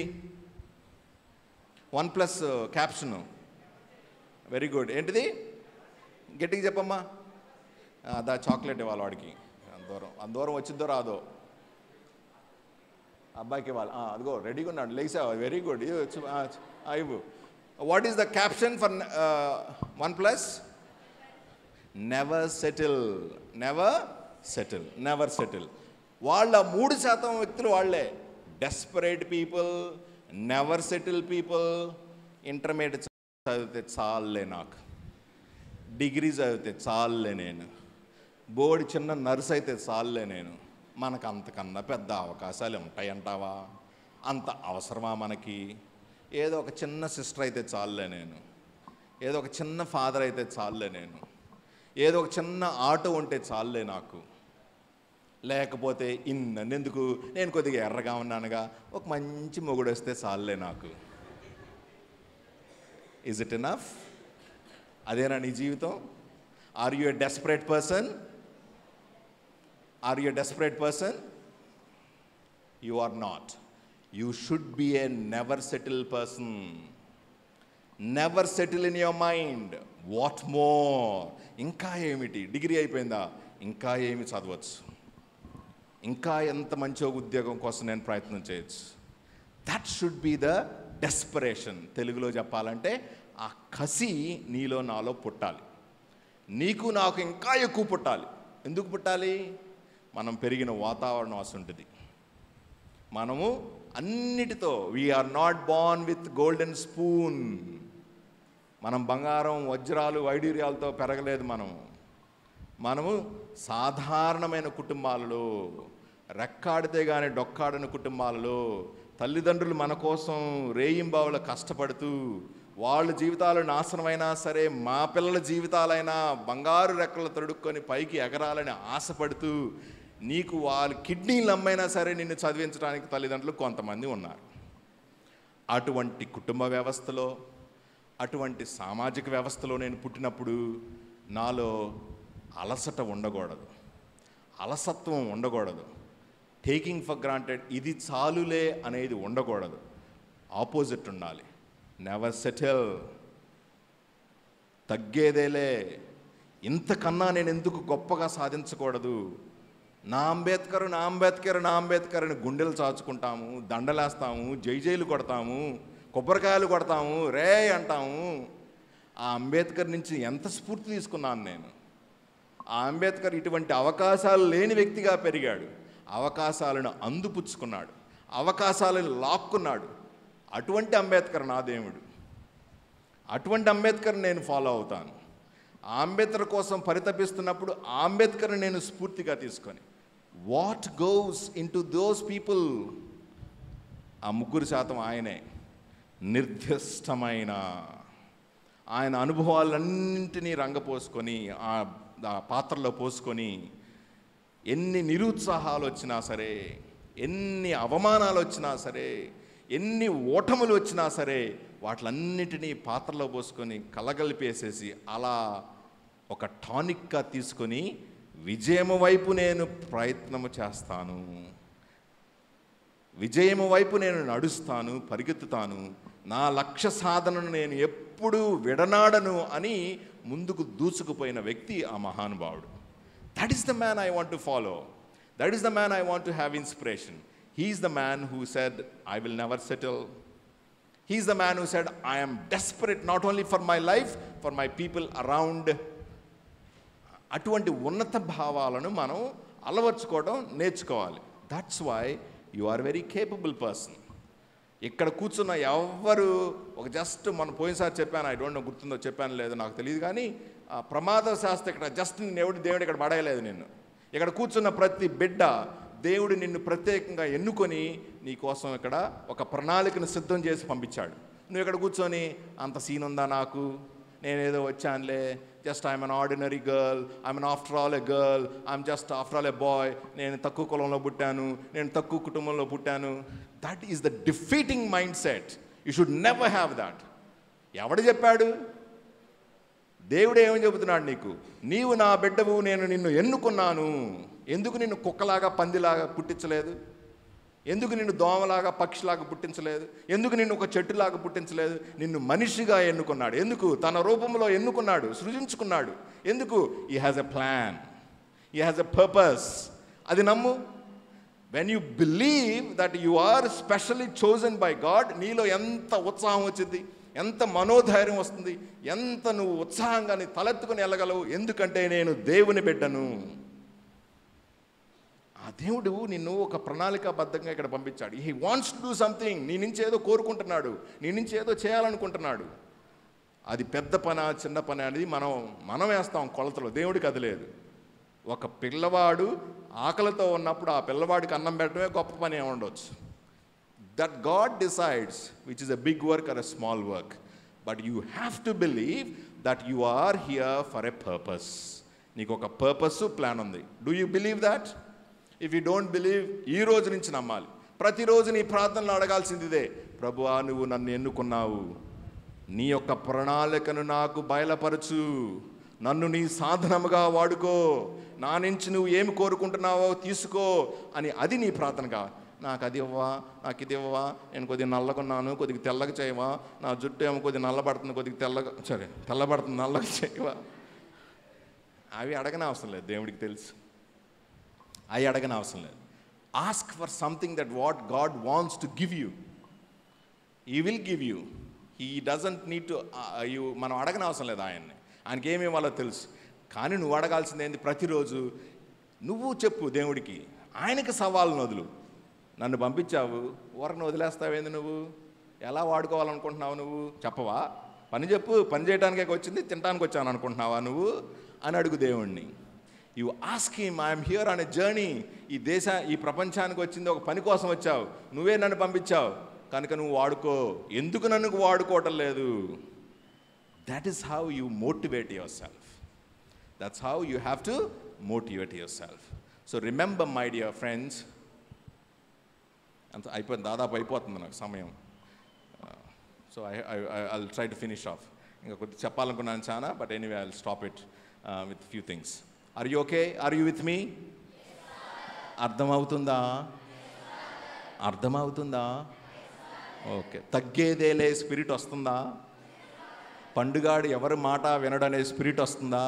One plus caption very good. ఏంటిది? గట్టిగా చెప్పమ్మా. అదా చాక్లెట్ ఇవ్వాలి వాడికి. అంత దూరం వచ్చిద్దో రాదో అబ్బాయికి ఇవ్వాలి. అదిగో రెడీగా ఉన్నాడు, లేచావు, వెరీ గుడ్. ఇవ్వు. What is the caption for one plus? Never settle. వాళ్ళ 3% వ్యక్తులు వాళ్ళే desperate people, never settle people. Intermediate చదివితే చాలులే, నాకు డిగ్రీ చదివితే చాలులే, నేను బోర్డు చిన్న నర్స్ అయితే చాలులే, నేను మనకు అంతకన్నా పెద్ద అవకాశాలు ఉంటాయంటావా? అంత అవసరమా మనకి? ఏదో ఒక చిన్న సిస్టర్ అయితే చాలులే నేను, ఏదో ఒక చిన్న ఫాదర్ అయితే చాలులే నేను, ఏదో ఒక చిన్న ఆటో ఉంటే చాలులే నాకు, లేకపోతే ఇన్నెందుకు, నేను కొద్దిగా ఎర్రగా ఉన్నానుగా, ఒక మంచి మొగుడు వస్తే చాలులే నాకు. Is it enough? అదేనా నీ జీవితం? Are you a desperate person? Are you a desperate person? You are not. You should be a never settle person. Never settle in your mind. What more? ఇంకా ఏమిటి? డిగ్రీ అయిపోయిందా? ఇంకా ఏమి చదవచ్చు, ఇంకా ఎంత మంచి ఉద్యోగం కోసం నేను ప్రయత్నం చేయొచ్చు. That should be the desperation. తెలుగులో చెప్పాలంటే ఆ కసి నీలో నాలో పుట్టాలి. నీకు నాకు ఇంకా ఎక్కువ పుట్టాలి. ఎందుకు పుట్టాలి? మనం పెరిగిన వాతావరణం అసుంటుంది. మనము అన్నిటితో we are not born with golden spoon. మనం బంగారం, వజ్రాలు, వైడూర్యాలతో పెరగలేదు. మనము సాధారణమైన కుటుంబాలలో, రెక్కాడితే కానీ డొక్కాడని కుటుంబాలలో తల్లిదండ్రులు మన కోసం రేయింబావులు కష్టపడుతూ వాళ్ళ జీవితాలు నాశనమైనా సరే మా పిల్లల జీవితాలైనా బంగారు రెక్కలు తొడుక్కొని పైకి ఎగరాలని ఆశపడుతూ నీకు వాళ్ళ కిడ్నీలు అమ్మైనా సరే నిన్ను చదివించడానికి తల్లిదండ్రులు కొంతమంది ఉన్నారు. అటువంటి కుటుంబ వ్యవస్థలో, అటువంటి సామాజిక వ్యవస్థలో నేను పుట్టినప్పుడు నాలో అలసట ఉండకూడదు, అలసత్వం ఉండకూడదు, టేకింగ్ ఫర్ గ్రాంటెడ్, ఇది చాలులే అనేది ఉండకూడదు. ఆపోజిట్ ఉండాలి. Never settle. తగ్గేదేలే, ఇంతకన్నా నేను ఎందుకు గొప్పగా సాధించకూడదు? నా అంబేద్కర్ అని గుండెలు చాచుకుంటాము, దండలేస్తాము, జైలు కొడతాము, కొబ్బరికాయలు కొడతాము, రే అంటాము. ఆ అంబేద్కర్ నుంచి ఎంత స్ఫూర్తి తీసుకున్నాను నేను. ఆ అంబేద్కర్ ఇటువంటి అవకాశాలు లేని వ్యక్తిగా పెరిగాడు, అవకాశాలను అందిపుచ్చుకున్నాడు, అవకాశాలను లాక్కున్నాడు. అటువంటి అంబేద్కర్ నా దేవుడు. అటువంటి అంబేద్కర్ నేను ఫాలో అవుతాను. ఆ అంబేద్కర్ కోసం పరితపిస్తున్నప్పుడు ఆ అంబేద్కర్ని నేను స్ఫూర్తిగా తీసుకొని, what goes in to those people? ఆ 3% ఆయనే. నిర్దిష్టమైన ఆయన అనుభవాలన్నింటినీ రంగపోసుకొని ఆ పాత్రలో పోసుకొని, ఎన్ని నిరుత్సాహాలు వచ్చినా సరే, ఎన్ని అవమానాలు వచ్చినా సరే, ఎన్ని ఓటములు వచ్చినా సరే, వాటిలన్నిటినీ పాత్రలో పోసుకొని కలగలిపేసేసి అలా ఒక టానిక్గా తీసుకొని విజయము వైపు నేను ప్రయత్నము చేస్తాను, విజయము వైపు నేను నడుస్తాను, పరిగెత్తుతాను, నా లక్ష్య సాధనను నేను ఎప్పుడూ విడనాడను అని ముందుకు దూసుకుపోయిన వ్యక్తి ఆ మహానుభావుడు. That is the man I want to follow. That is the man I want to have inspiration. He is the man who said, I will never settle. He is the man who said, I am desperate not only for my life, for my people around. అటువంటి ఉన్నత భావాలను మనం అలవర్చుకోవడం నేర్చుకోవాలి. That's why you are very capable person. ఇక్కడ కూర్చున్న ఎవ్వరు ఒక జస్ట్ మనం పోయినసారి చెప్పాను, ఐ డోంట్ నో గుర్తుందో చెప్పాను లేదో నాకు తెలియదు, కానీ ప్రమాద శాస్త్రం ఇక్కడ జస్ట్ దేవుడు ఇక్కడ పడేయలేదు నిన్ను. ఇక్కడ కూర్చున్న ప్రతి బిడ్డ దేవుడు నిన్ను ప్రత్యేకంగా ఎన్నుకొని నీ కోసం ఇక్కడ ఒక ప్రణాళికను సిద్ధం చేసి పంపించాడు. నువ్వు ఇక్కడ కూర్చొని అంత సీన్ ఉందా నాకు, నేనేదో వచ్చానులే, just I'm an ordinary girl, I'm after all a girl, I'm just after all a boy, నేను తక్కువ కులంలో పుట్టాను, నేను తక్కువ కుటుంబంలో పుట్టాను. That is the defeating mind set. You should never have that. ఎవడు చెప్పాడు? దేవుడు ఏమని చెబుతున్నాడు నీకు? నీవు నా బిడ్డవు, నేను నిన్ను ఎన్నుకున్నాను. ఎందుకు నిన్ను కుక్కలాగా పందిలాగా పుట్టించలేదు? ఎందుకు నిన్ను దోమలాగా పక్షిలాగా పుట్టించలేదు? ఎందుకు నిన్ను ఒక చెట్టులాగా పుట్టించలేదు? నిన్ను మనిషిగా ఎన్నుకున్నాడు. ఎందుకు? తన రూపంలో ఎన్నుకున్నాడు, సృజించుకున్నాడు. ఎందుకు? He has a plan, he has a purpose. అది నమ్ము. When you believe that you are specially chosen by God, నీలో ఎంత ఉత్సాహం వచ్చింది, ఎంత మనోధైర్యం వస్తుంది, ఎంత నువ్వు ఉత్సాహంగా నీ తలెత్తుకుని వెళ్ళగలవు. ఎందుకంటే నేను దేవుని బిడ్డను. ఆ దేవుడు నిన్ను ఒక ప్రణాళికాబద్ధంగా ఇక్కడ పంపించాడు. He wants to do something. నీ నుంచి ఏదో కోరుకుంటున్నాడు, నీ నుంచి ఏదో చేయాలనుకుంటున్నాడు. అది పెద్ద పని చిన్న పని అనేది మనం వేస్తాం కొలతలో. దేవుడికి అది లేదు. ఒక పిల్లవాడు ఆకలితో ఉన్నప్పుడు ఆ పిల్లవాడికి అన్నం పెట్టడమే గొప్ప పని ఏమి ఉండొచ్చు. That God decides which is a big work or a small work. But you have to believe that you are here for a purpose. నీకు ఒక పర్పస్, ప్లాన్ ఉంది. Do you believe that? If you don't believe, ఈ రోజు నుంచి నమ్మాలి. ప్రతిరోజు నీ ప్రార్థనలు అడగాల్సింది ఇదే: ప్రభువా, నువ్వు నన్ను ఎన్నుకున్నావు, నీ యొక్క ప్రణాళికను నాకు బయలుపరచు, నన్ను నీ సాధనముగా వాడుకో, నా నుంచి నువ్వు ఏమి కోరుకుంటున్నావో తీసుకో అని. అది నీ ప్రార్థన కావాలి. నాకు అది ఇవ్వవా, నాకు ఇది ఇవ్వవా, నేను కొద్దిగా నల్లగున్నాను, కొద్దిగా తెల్లగా చేయవా, నా జుట్టు ఏమో కొద్దిగా నల్లబడుతుంది, కొద్దిగా తెల్లబడుతుంది, నల్లగా చేయవా. అవి అడగని అవసరం లేదు, దేవుడికి తెలుసు. అవి అడగని అవసరం లేదు. Ask for something that what God wants to give you. He will give you. He doesn't need to మనం అడగని అవసరం లేదు ఆయన్ని. ఆయనకి ఏమి ఇవ్వాలో తెలుసు. కానీ నువ్వు అడగాల్సింది ఏంది? ప్రతిరోజు నువ్వు చెప్పు దేవుడికి. ఆయనకి సవాళ్ళను వదులు. నన్ను పంపించావు, ఊరను వదిలేస్తావేంది? నువ్వు ఎలా వాడుకోవాలనుకుంటున్నావు? నువ్వు చెప్పవా? పని చెప్పు. పని చేయడానికే వచ్చింది, తినడానికి వచ్చాను అనుకుంటున్నావా నువ్వు అని అడుగు దేవుణ్ణి. You ask him, I'm here on a journey. ఈ ప్రపంచానికి వచ్చింది ఒక పని కోసం వచ్చావు, నువ్వే నన్ను పంపించావు కనుక నువ్వు వాడుకో. ఎందుకు నన్ను వాడుకోవటం లేదు? That is how you motivate your self. That's how you have to motivate your self. So remember my dear friends, అంత అయిపోయింది, దాదాపు అయిపోతుంది నాకు సమయం. So I try to finish off. ఇంకా కొద్దిగా చెప్పాలనుకున్నాను చాలా, but anyway I will stop it with few things. Are you okay? Are you with me? అర్థమవుతుందా? అర్థమవుతుందా? ఓకే. తగ్గేదేలే స్పిరిట్ వస్తుందా? పండుగాడు ఎవరి మాట వినడనే స్పిరిట్ వస్తుందా?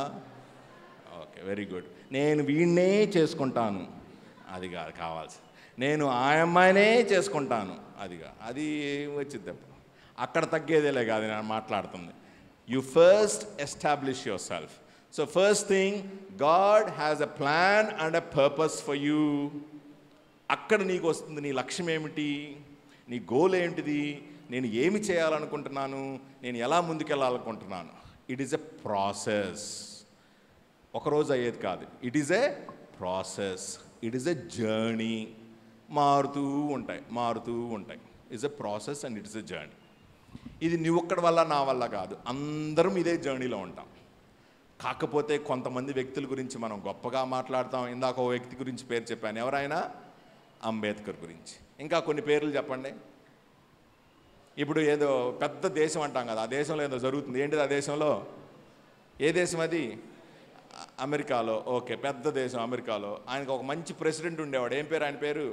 Okay, very good. నేను వీణ్ణే చేసుకుంటాను, అది కాదు కావాల్సి. నేను ఆ అమ్మాయినే చేసుకుంటాను, అది వచ్చింది. అక్కడ తగ్గేదేలే కాదు నేను మాట్లాడుతుంది. You first establish your self. So first thing, God has a plan and a purpose for you. అక్కడ నీకు వస్తుంది నీ లక్ష్యం ఏమిటి, నీ గోల్ ఏంటిది, నేను ఏమి చేయాలనుకుంటున్నాను, నేను ఎలా ముందుకెళ్ళాలనుకుంటున్నాను. It is a process. ఒకరోజు అయ్యేది కాదు. It is a process, it is a journey. మారుతూ ఉంటాయి. It's a process and it's a journey. ఇది నీ ఒక్కడి వల్ల నా వల్ల కాదు, అందరం ఇదే జర్నీలో ఉంటాం. కాకపోతే కొంతమంది వ్యక్తుల గురించి మనం గొప్పగా మాట్లాడతాం. ఇందాక ఓ వ్యక్తి గురించి పేరు చెప్పాను, ఎవరైనా అంబేద్కర్ గురించి. ఇంకా కొన్ని పేర్లు చెప్పండి. ఇప్పుడు ఏదో పెద్ద దేశం అంటాం కదా, ఆ దేశంలో ఏదో జరుగుతుంది. ఏంటిది ఆ దేశంలో? ఏ దేశం అది? అమెరికాలో. ఓకే, పెద్ద దేశం అమెరికాలో. ఆయనకు ఒక మంచి ప్రెసిడెంట్ ఉండేవాడు. ఏం పేరు ఆయన పేరు?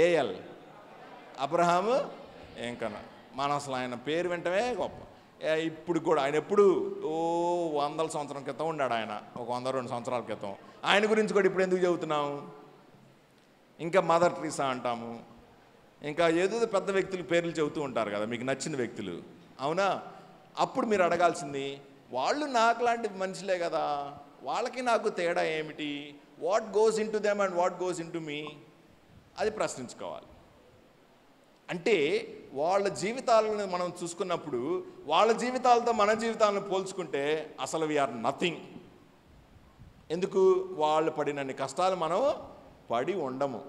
ఏఎల్ అబ్రహాము ఏంకన్నా. మనం అసలు ఆయన పేరు వింటమే గొప్ప. ఇప్పుడు కూడా ఆయన ఎప్పుడు 100 సంవత్సరం క్రితం ఉన్నాడు ఆయన, ఒక 100-200 సంవత్సరాల క్రితం. ఆయన గురించి కూడా ఇప్పుడు ఎందుకు చెబుతున్నాము? ఇంకా మదర్ ట్రీసా అంటాము, ఇంకా ఏదో పెద్ద వ్యక్తుల పేర్లు చెబుతూ ఉంటారు కదా, మీకు నచ్చిన వ్యక్తులు. అవునా? అప్పుడు మీరు అడగాల్సింది, వాళ్ళు నాకు లాంటి మనుషులే కదా, వాళ్ళకి నాకు తేడా ఏమిటి? What goes in to them and what goes in to me? అది ప్రశ్నించుకోవాలి. అంటే వాళ్ళ జీవితాలను మనం చూసుకున్నప్పుడు వాళ్ళ జీవితాలతో మన జీవితాలను పోల్చుకుంటే అసలు వీఆర్ నథింగ్. ఎందుకు? వాళ్ళు పడినన్ని కష్టాలు మనం పడి ఉండము,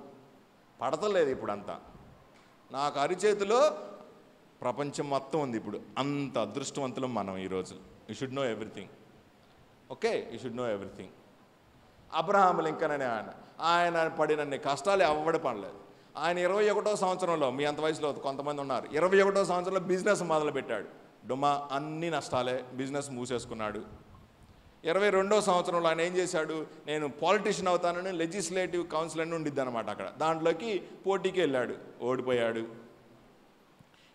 పడతలేదు. ఇప్పుడంతా నాకు అరిచేతిలో ప్రపంచం మొత్తం ఉంది ఇప్పుడు. అంత అదృష్టవంతులం మనం ఈరోజు. You should know everything. Okay, you should know everything. Abraham Lincoln అనే ఆయన పడినన్ని కష్టాలు ఎవడి పడలేదు. ఆయన 21వ సంవత్సరంలో, మీ అంత వయసులో కొంతమంది ఉన్నారు, 21వ సంవత్సరంలో బిజినెస్ మొదలుపెట్టాడు. డుమా అన్ని నష్టాలే, బిజినెస్ మూసేసుకున్నాడు. 22వ సంవత్సరంలో ఆయన ఏం చేశాడు, నేను పాలిటిషియన్ అవుతానని లెజిస్లేటివ్ కౌన్సిల్ అని ఉండిద్ది అనమాట అక్కడ, దాంట్లోకి పోటీకి వెళ్ళాడు, ఓడిపోయాడు.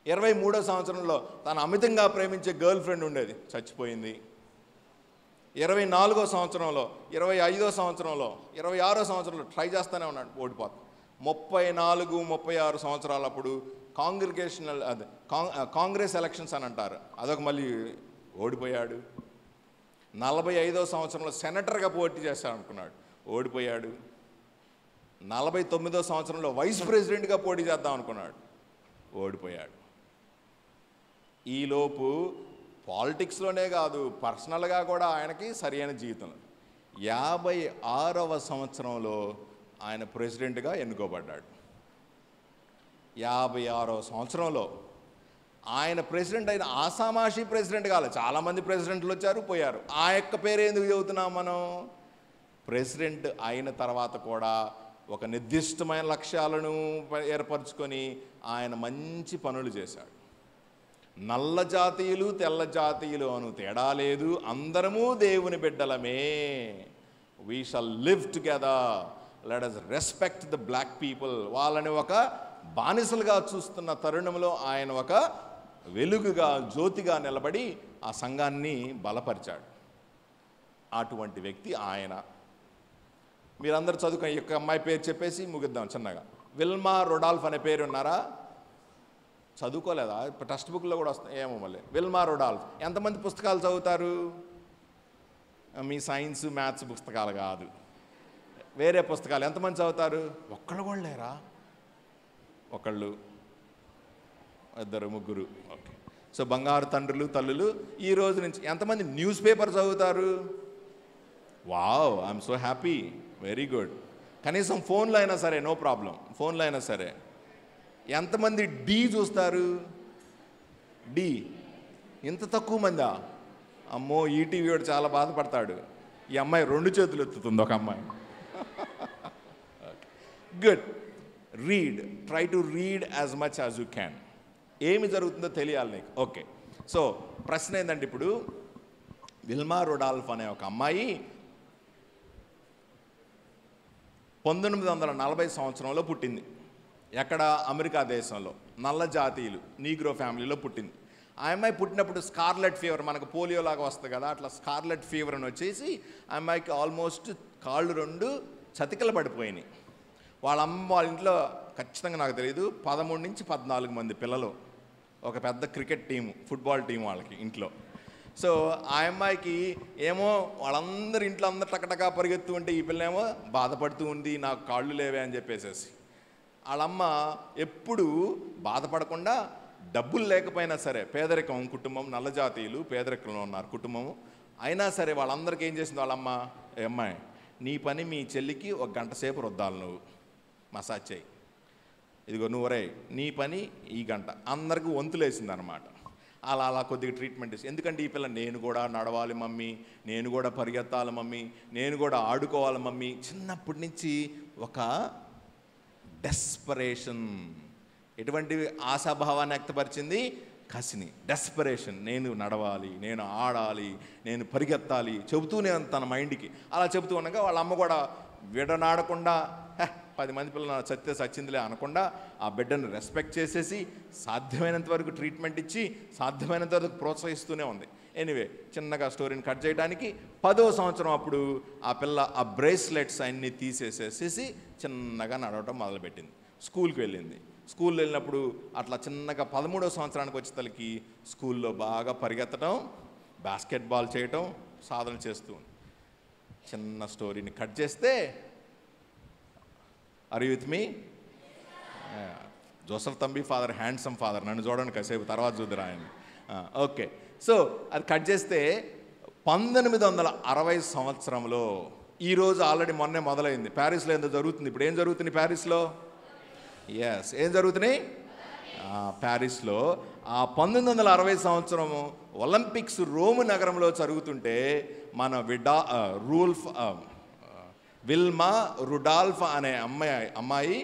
23వ సంవత్సరంలో తను అమితంగా ప్రేమించే గర్ల్ ఫ్రెండ్ ఉండేది, చచ్చిపోయింది. 24వ సంవత్సరంలో, 25వ సంవత్సరంలో, 26వ సంవత్సరంలో ట్రై చేస్తూనే ఉన్నాడు, ఓడిపోతాడు. 34-36 సంవత్సరాలప్పుడు కాంగ్రెస్ ఎలక్షన్స్ అని అంటారు, అదొక మళ్ళీ ఓడిపోయాడు. 45వ సంవత్సరంలో సెనేటర్గా పోటీ చేస్తాడు అనుకున్నాడు, ఓడిపోయాడు. 49వ సంవత్సరంలో వైస్ ప్రెసిడెంట్గా పోటీ చేద్దాం అనుకున్నాడు, ఓడిపోయాడు. ఈలోపు పాలిటిక్స్లోనే కాదు, పర్సనల్గా కూడా ఆయనకి సరైన జీవితం. 56వ సంవత్సరంలో ఆయన ప్రెసిడెంట్గా ఎన్నుకోబడ్డాడు. 56వ సంవత్సరంలో ఆయన ప్రెసిడెంట్ అయిన ఆసామాషి ప్రెసిడెంట్ కాలేదు, చాలామంది ప్రెసిడెంట్లు వచ్చారు పోయారు. ఆ యొక్క పేరు ఎందుకు చెబుతున్నాం మనం? ప్రెసిడెంట్ అయిన తర్వాత కూడా ఒక నిర్దిష్టమైన లక్ష్యాలను ఏర్పరచుకొని ఆయన మంచి పనులు చేశాడు. నల్ల జాతీయులు తెల్ల జాతీయులు అను తేడా లేదు, అందరము దేవుని బిడ్డలమే. వీ షల్ లివ్ టుగెదర్, లెట్ us respect the black people. వాళ్ళని ఒక బానిసలుగా చూస్తున్న తరుణంలో ఆయన ఒక వెలుగుగా, జ్యోతిగా నిలబడి ఆ సంఘాన్ని బలపరిచాడు. అటువంటి వ్యక్తి ఆయన. మీరందరూ చదువుకుని ఈ యొక్క అమ్మాయి పేరు చెప్పేసి ముగిద్దాం చిన్నగా. విల్మా రొడాల్ఫ్ అనే పేరు ఉన్నారా? చదువుకోలేదా? ఇప్పుడు టెక్స్ట్ బుక్లో కూడా వస్తాయి ఏమో. మళ్ళీ విల్మా రొడాల్ఫ్. ఎంతమంది పుస్తకాలు చదువుతారు? మీ సైన్స్ మ్యాథ్స్ పుస్తకాలు కాదు, వేరే పుస్తకాలు ఎంతమంది చదువుతారు? ఒక్కళ్ళు కూడా లేరా? ఒకళ్ళు, ఇద్దరు, ముగ్గురు. ఓకే. సో బంగారు తండ్రులు తల్లులు, ఈ రోజు నుంచి ఎంతమంది న్యూస్ పేపర్ చదువుతారు? Wow, I'm so happy, very good. కనీసం ఫోన్లో అయినా సరే, నో ప్రాబ్లం, ఫోన్లో అయినా సరే. ఎంతమంది డి చూస్తారు? డి ఇంత తక్కువ మందా? అమ్మో, ఈటీవీ వాడు చాలా బాధపడతాడు. ఈ అమ్మాయి 2 చేతులు ఎత్తుతుంది, ఒక అమ్మాయి. Good. Read, try to read as much as you can. ఏమి జరుగుతుందో తెలియాలి నీకు. ఓకే. సో ప్రశ్న ఏంటంటే, ఇప్పుడు విల్మా రొడాల్ఫ్ అనే ఒక అమ్మాయి 1940 సంవత్సరంలో పుట్టింది. ఎక్కడ? అమెరికా దేశంలో. నల్ల జాతీయులు, నీగ్రో ఫ్యామిలీలో పుట్టింది. ఆ అమ్మాయి పుట్టినప్పుడు స్కార్లెట్ ఫీవర్, మనకు పోలియో లాగా వస్తుంది కదా, అట్లా స్కార్లెట్ ఫీవర్ అని వచ్చేసి ఆ అమ్మాయికి ఆల్మోస్ట్ కాళ్ళు 2 చతికిల పడిపోయినాయి. వాళ్ళ అమ్మ వాళ్ళ ఇంట్లో ఖచ్చితంగా నాకు తెలియదు 13-14 మంది పిల్లలు, ఒక పెద్ద క్రికెట్ టీము, ఫుట్బాల్ టీం వాళ్ళకి ఇంట్లో. సో ఆ అమ్మాయికి ఏమో వాళ్ళందరూ ఇంట్లో అందరు టకటకా పరిగెత్తు ఉంటే ఈ పిల్ల ఏమో బాధపడుతూ ఉంది, నాకు కాళ్ళు లేవే అని చెప్పేసేసి. వాళ్ళమ్మ ఎప్పుడు బాధపడకుండా, డబ్బులు లేకపోయినా సరే, పేదరికం కుటుంబం, నల్ల జాతీయులు పేదరికంలో ఉన్నారు కుటుంబము, అయినా సరే వాళ్ళందరికీ ఏం చేసింది వాళ్ళమ్మ, అమ్మాయి నీ పని మీ చెల్లికి 1 గంట సేపు రుద్దాలి, నువ్వు మసాజ్ చేయి, ఇదిగో నువ్వు రే నీ పని ఈ గంట. అందరికీ వంతులేసింది అనమాట. అలా అలా కొద్దిగా ట్రీట్మెంట్ చేసి, ఎందుకంటే ఈ పిల్ల నేను కూడా నడవాలి మమ్మీ, నేను కూడా పరిగెత్తాలి మమ్మీ, నేను కూడా ఆడుకోవాలి మమ్మీ. చిన్నప్పటి నుంచి ఒక డెస్పరేషన్, ఎటువంటి ఆశాభావాన్ని వ్యక్తపరిచింది? కసిని, డెస్పరేషన్. నేను నడవాలి, నేను ఆడాలి, నేను పరిగెత్తాలి చెబుతూనే తన మైండ్కి. అలా చెబుతూ ఉండగా వాళ్ళ అమ్మ కూడా విడనాడకుండా 10 మంది పిల్లలు చస్తే చచ్చిందిలే అనకుండా ఆ బిడ్డను రెస్పెక్ట్ చేసేసి సాధ్యమైనంత వరకు ట్రీట్మెంట్ ఇచ్చి సాధ్యమైనంత వరకు ప్రోత్సహిస్తూనే ఉంది. ఎనీవే, చిన్నగా స్టోరీని కట్ చేయడానికి 10వ సంవత్సరం అప్పుడు ఆ పిల్ల ఆ బ్రేస్లెట్స్ అన్నీ తీసేసేసి చిన్నగా నడవటం మొదలుపెట్టింది. స్కూల్కి వెళ్ళింది. స్కూల్లో వెళ్ళినప్పుడు అట్లా చిన్నగా 13వ సంవత్సరానికి వచ్చేసరికి స్కూల్లో బాగా పరిగెత్తడం, బాస్కెట్బాల్ చేయటం, సాధన చేస్తూ. చిన్న స్టోరీని కట్ చేస్తే, are you with me? Joseph Thambi father, handsome father, నన్ను చూడండి కాసేపు, తర్వాత చూద్దరు ఆయన. ఓకే. సో అది కట్ చేస్తే 1960 సంవత్సరంలో, ఈరోజు ఆల్రెడీ మొన్నే మొదలైంది ప్యారిస్లో. ఏందో జరుగుతుంది ఇప్పుడు. ఏం జరుగుతుంది ప్యారిస్లో? ఎస్, ఏం జరుగుతున్నాయి? ప్యారిస్లో. ఆ 1960 సంవత్సరము ఒలింపిక్స్ రోమ్ నగరంలో జరుగుతుంటే మన విల్మా రుడాల్ఫ్ అనే అమ్మాయి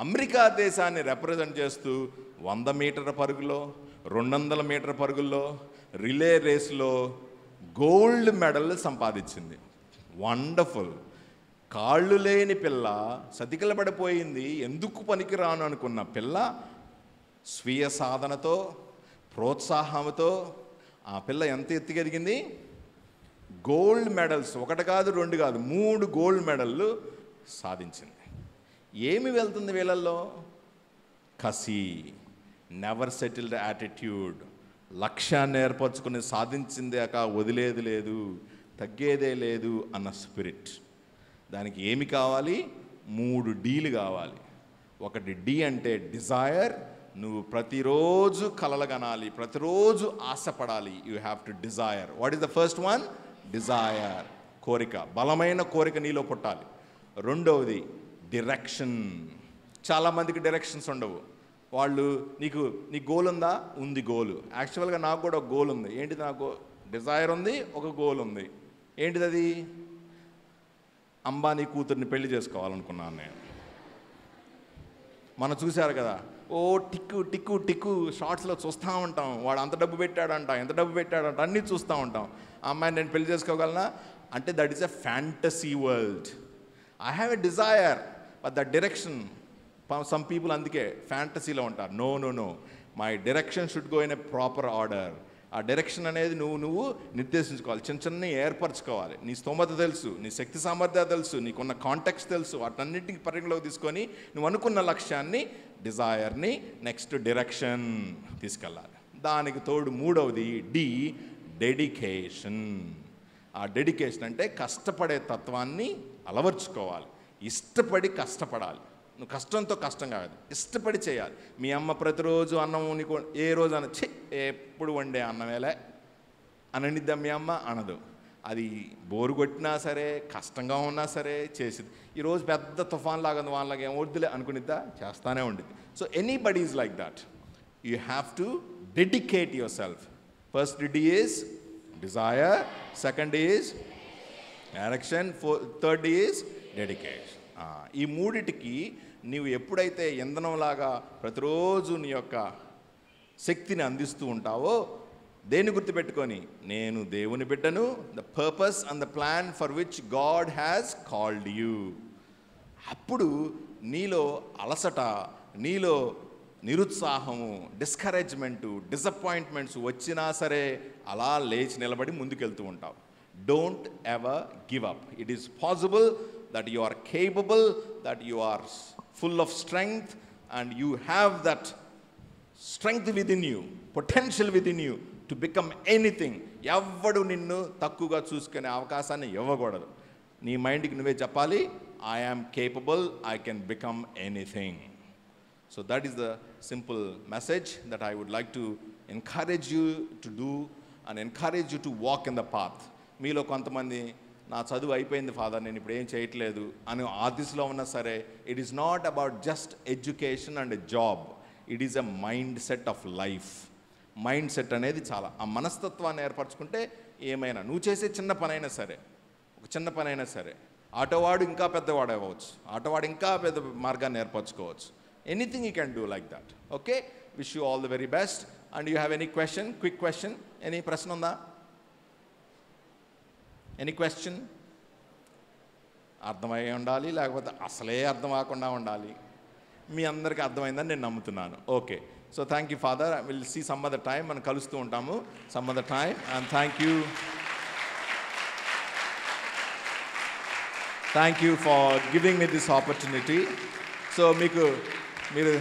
అమెరికా దేశాన్ని రిప్రజెంట్ చేస్తూ 100 మీటర్ల పరుగులో, 200 మీటర్ల పరుగుల్లో, రిలే రేస్లో గోల్డ్ మెడల్ సంపాదించింది. వండర్ఫుల్. కాళ్ళు లేని పిల్ల, సతికిల పడిపోయింది, ఎందుకు పనికిరాను అనుకున్న పిల్ల స్వీయ సాధనతో, ప్రోత్సాహంతో ఆ పిల్ల ఎంత ఎత్తుకెదిగింది? గోల్డ్ మెడల్స్, 1 కాదు 2 కాదు 3 గోల్డ్ మెడల్లు సాధించింది. ఏమి వెళ్తుంది వీళ్ళల్లో? కసి, నెవర్ సెటిల్డ్ యాటిట్యూడ్, లక్ష్యాన్ని ఏర్పరచుకుని సాధించిందాక వదిలేది లేదు, తగ్గేదే లేదు అన్న స్పిరిట్. దానికి ఏమి కావాలి? 3 డీలు కావాలి. ఒకటి డి అంటే డిజైర్, నువ్వు ప్రతిరోజు కలలుగనాలి, ప్రతిరోజు ఆశపడాలి. You have to desire. What is the first one? Desire, కోరిక, బలమైన కోరిక నీలో పుట్టాలి. రెండవది డిరెక్షన్. చాలామందికి డైరెక్షన్స్ ఉండవు. వాళ్ళు నీ గోల్ ఉందా? ఉంది గోలు. యాక్చువల్గా నాకు కూడా ఒక గోల్ ఉంది. ఏంటిది? నాకు డిజైర్ ఉంది, ఒక గోల్ ఉంది. ఏంటిది అది? అంబానీ కూతుర్ని పెళ్లి చేసుకోవాలనుకున్నాను నేను. మనం చూశారు కదా, ఓ టిక్కు టిక్కు టిక్కు షార్ట్స్లో చూస్తూ ఉంటాం. వాడు అంత డబ్బు పెట్టాడంట, ఎంత డబ్బు పెట్టాడంట, అన్నీ చూస్తూ ఉంటాం. ఆ అమ్మాయిని నేను పెళ్లి చేసుకోగలనా అంటే that is a fantasy world. I have a desire but the direction, some people అందుకే ఫ్యాంటసీలో ఉంటారు. No no no, my direction should go in a proper order. ఆ డైరెక్షన్ అనేది నువ్వు నిర్దేశించుకోవాలి, చిన్న ఏర్పరచుకోవాలి. నీ స్తోమత తెలుసు, నీ శక్తి సామర్థ్యాలు తెలుసు, నీకున్న కాంటెక్స్ట్ తెలుసు. వాటన్నిటిని పరిగణలోకి తీసుకొని నువ్వు అనుకున్న లక్ష్యాన్ని, డిజైర్ని, నెక్స్ట్ డైరెక్షన్ తీసుకెళ్ళాలి. దానికి తోడు మూడవది డి, డెడికేషన్. ఆ డెడికేషన్ అంటే కష్టపడే తత్వాన్ని అలవర్చుకోవాలి. ఇష్టపడి కష్టపడాలి. నువ్వు కష్టంతో కష్టం కాదు, ఇష్టపడి చేయాలి. మీ అమ్మ ప్రతిరోజు అన్నం నీకు ఏ రోజు ఎప్పుడు వండే అన్నమేలే అననిద్దా మీ అమ్మ? అనదు. అది బోరు కొట్టినా సరే, కష్టంగా ఉన్నా సరే చేసింది. ఈరోజు పెద్ద తుఫాన్ లాగా వాళ్ళకి ఏం వద్దులే అనుకునిద్దా? చేస్తానే ఉండిద్ది. So anybody is like that. You have to dedicate yourself. First D is desire, second is direction, third is dedication. ఈ మూడిటికి నీవు ఎప్పుడైతే ఇంధనంలాగా ప్రతిరోజు నీ యొక్క శక్తిని అందిస్తూ ఉంటావో, దేన్ని గుర్తుపెట్టుకొని, నేను దేవుని బిడ్డను, the purpose and the plan for which God has called you. అప్పుడు నీలో అలసట, నీలో నిరుత్సాహము, డిస్కరేజ్మెంటు, డిసప్పాయింట్మెంట్స్ వచ్చినా సరే అలా లేచి నిలబడి ముందుకెళ్తూ ఉంటావు. Don't ever give up. It is possible that you are capable, that you are full of strength, and you have that strength within you, potential within you to become anything. ఎవ్వడు నిన్ను తక్కువగా చూసుకునే అవకాశాన్ని ఇవ్వకూడదు. నీ మైండ్కి నువ్వే చెప్పాలి, I am capable, I can become anything. So that is the simple message that I would like to encourage you to do and encourage you to walk in the path. మీలో కొంతమంది, నా చదువు అయిపోయింది ఫాదర్, నేను ఇప్పుడు ఏం చేయట్లేదు అని ఆదిశలో ఉన్నా సరే, it is not about just education and job. It is a mind set of life. Mind set అనేది చాలా, ఆ మనస్తత్వాన్ని ఏర్పరచుకుంటే ఏమైనా, నువ్వు చేసే చిన్న పనైనా సరే, ఒక చిన్న పనైనా సరే, ఆటోవాడు ఇంకా పెద్దవాడు అవ్వచ్చు, ఆటోవాడు ఇంకా పెద్ద మార్గాన్ని ఏర్పరచుకోవచ్చు. Anything you can do like that. Okay, wish you all the very best. And you have any question? Quick question, any ప్రశ్న ఉందా? Any question? అర్థమై ఉండాలి, లేకపోతే అసలే అర్థం కాకుండా ఉండాలి. మీ అందరికీ అర్థమైందని నేను నమ్ముతున్నాను. Okay, so thank you father. I will see some other time. మనం కలుస్తూ ఉంటాము some other time. And thank you for giving me this opportunity. So మీరు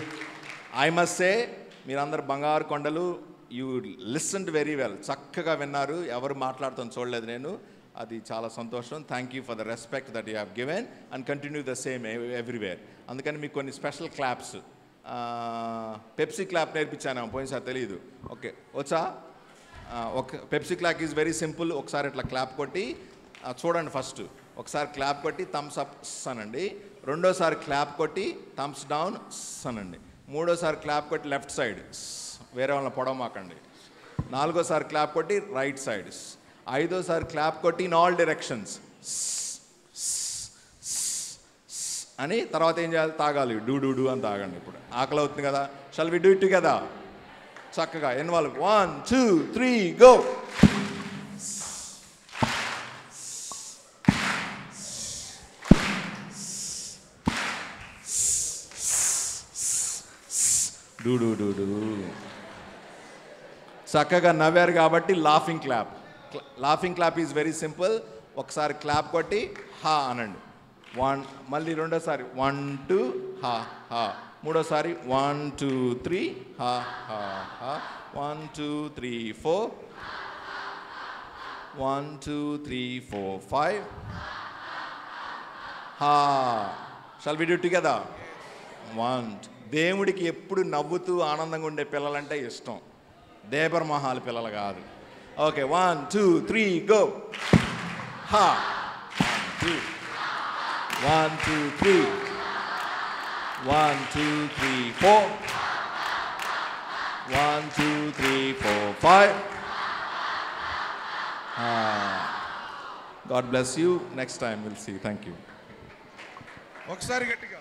ఐ మస్ట్ సే, మీరందరు బంగారు కొండలు. You listened very well. చక్కగా విన్నారు, ఎవరు మాట్లాడుతాను చూడలేదు నేను. అది చాలా సంతోషం. Thank you for the respect that you have given and continue the same everywhere. అందుకని మీకు కొన్ని స్పెషల్ క్లాప్స్, పెప్సీ క్లాప్ నేర్పించాను పోయినసారి, తెలియదు. ఓకే, వచ్చా? ఒక Pepsi clap is very simple. ఒకసారి ఇట్లా క్లాప్ కొట్టి చూడండి. ఫస్ట్ ఒకసారి క్లాప్ కొట్టి థమ్స్ అప్ అనండి, రెండోసారి క్లాప్ కొట్టి థమ్స్ డౌన్ అనండి. మూడోసారి క్లాప్ కొట్టి లెఫ్ట్ సైడ్, వేరే వాళ్ళని పొడవమాకండి. నాలుగోసారి క్లాప్ కొట్టి రైట్ సైడ్. ఐదోసారి క్లాప్ కొట్టి ఇన్ ఆల్ డైరెక్షన్స్ అని. తర్వాత ఏం చేయాలి? తాగాలి. డూ డూ డూ అని తాగండి. ఇప్పుడు ఆకలి అవుతుంది కదా. Shall we do it together? చక్కగా ఇన్వాల్వ్. 1 2 3 గో. డూ డూ డూ డూ. చక్కగా నవ్వారు కాబట్టి laughing clap. Laughing clap is very simple. ఒకసారి క్లాప్ కొట్టి హా అనండి. 1, మళ్ళీ రెండోసారి 1 2 హా హా. మూడోసారి 1 2 3 హా హా హా. 1 2 3 4. 1 2 3 4 5 హా. Shall we do together? 1. దేవుడికి ఎప్పుడు నవ్వుతూ ఆనందంగా ఉండే పిల్లలంటే ఇష్టం, దేబర్ మహాల్ పిల్లలు కాదు. Okay, 1 2 3 go. హా. 1 2 3. 1 2 3 4. 1 2 3 4 5. God bless you. Next time we'll see. Thank you. ఒకసారి గట్టిగా.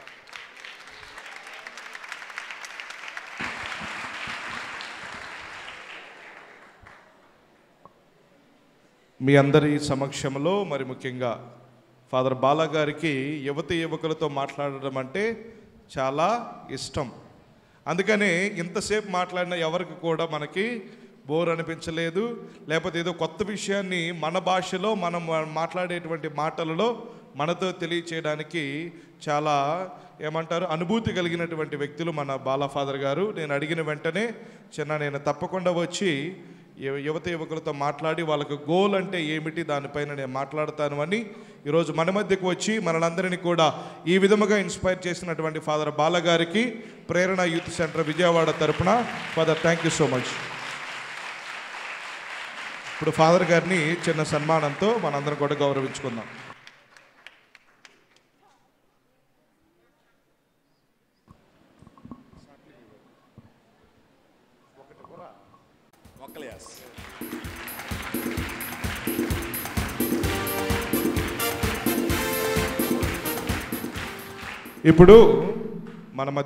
మీ అందరి సమక్షంలో మరి ముఖ్యంగా ఫాదర్ బాలా గారికి యువకులతో మాట్లాడడం అంటే చాలా ఇష్టం. అందుకని ఇంతసేపు మాట్లాడిన ఎవరికి కూడా మనకి బోర్ అనిపించలేదు. లేకపోతే ఏదో కొత్త విషయాన్ని మన భాషలో మనం మాట్లాడేటువంటి మాటలలో మనతో తెలియచేయడానికి చాలా అనుభూతి కలిగినటువంటి వ్యక్తులు మన బాలా ఫాదర్ గారు. నేను అడిగిన వెంటనే నేను తప్పకుండా వచ్చి యువకులతో మాట్లాడి వాళ్ళకు గోల్ అంటే ఏమిటి దానిపైన నేను మాట్లాడతాను అని ఈరోజు మన మధ్యకు వచ్చి మనలందరినీ కూడా ఈ విధముగా ఇన్స్పైర్ చేసినటువంటి ఫాదర్ బాలా గారికి ప్రేరణ యూత్ సెంటర్ విజయవాడ తరపున father thank you so much. ఇప్పుడు ఫాదర్ గారిని చిన్న సన్మానంతో మనందరం కూడా గౌరవించుకుందాం. ఇప్పుడు మన మధ్య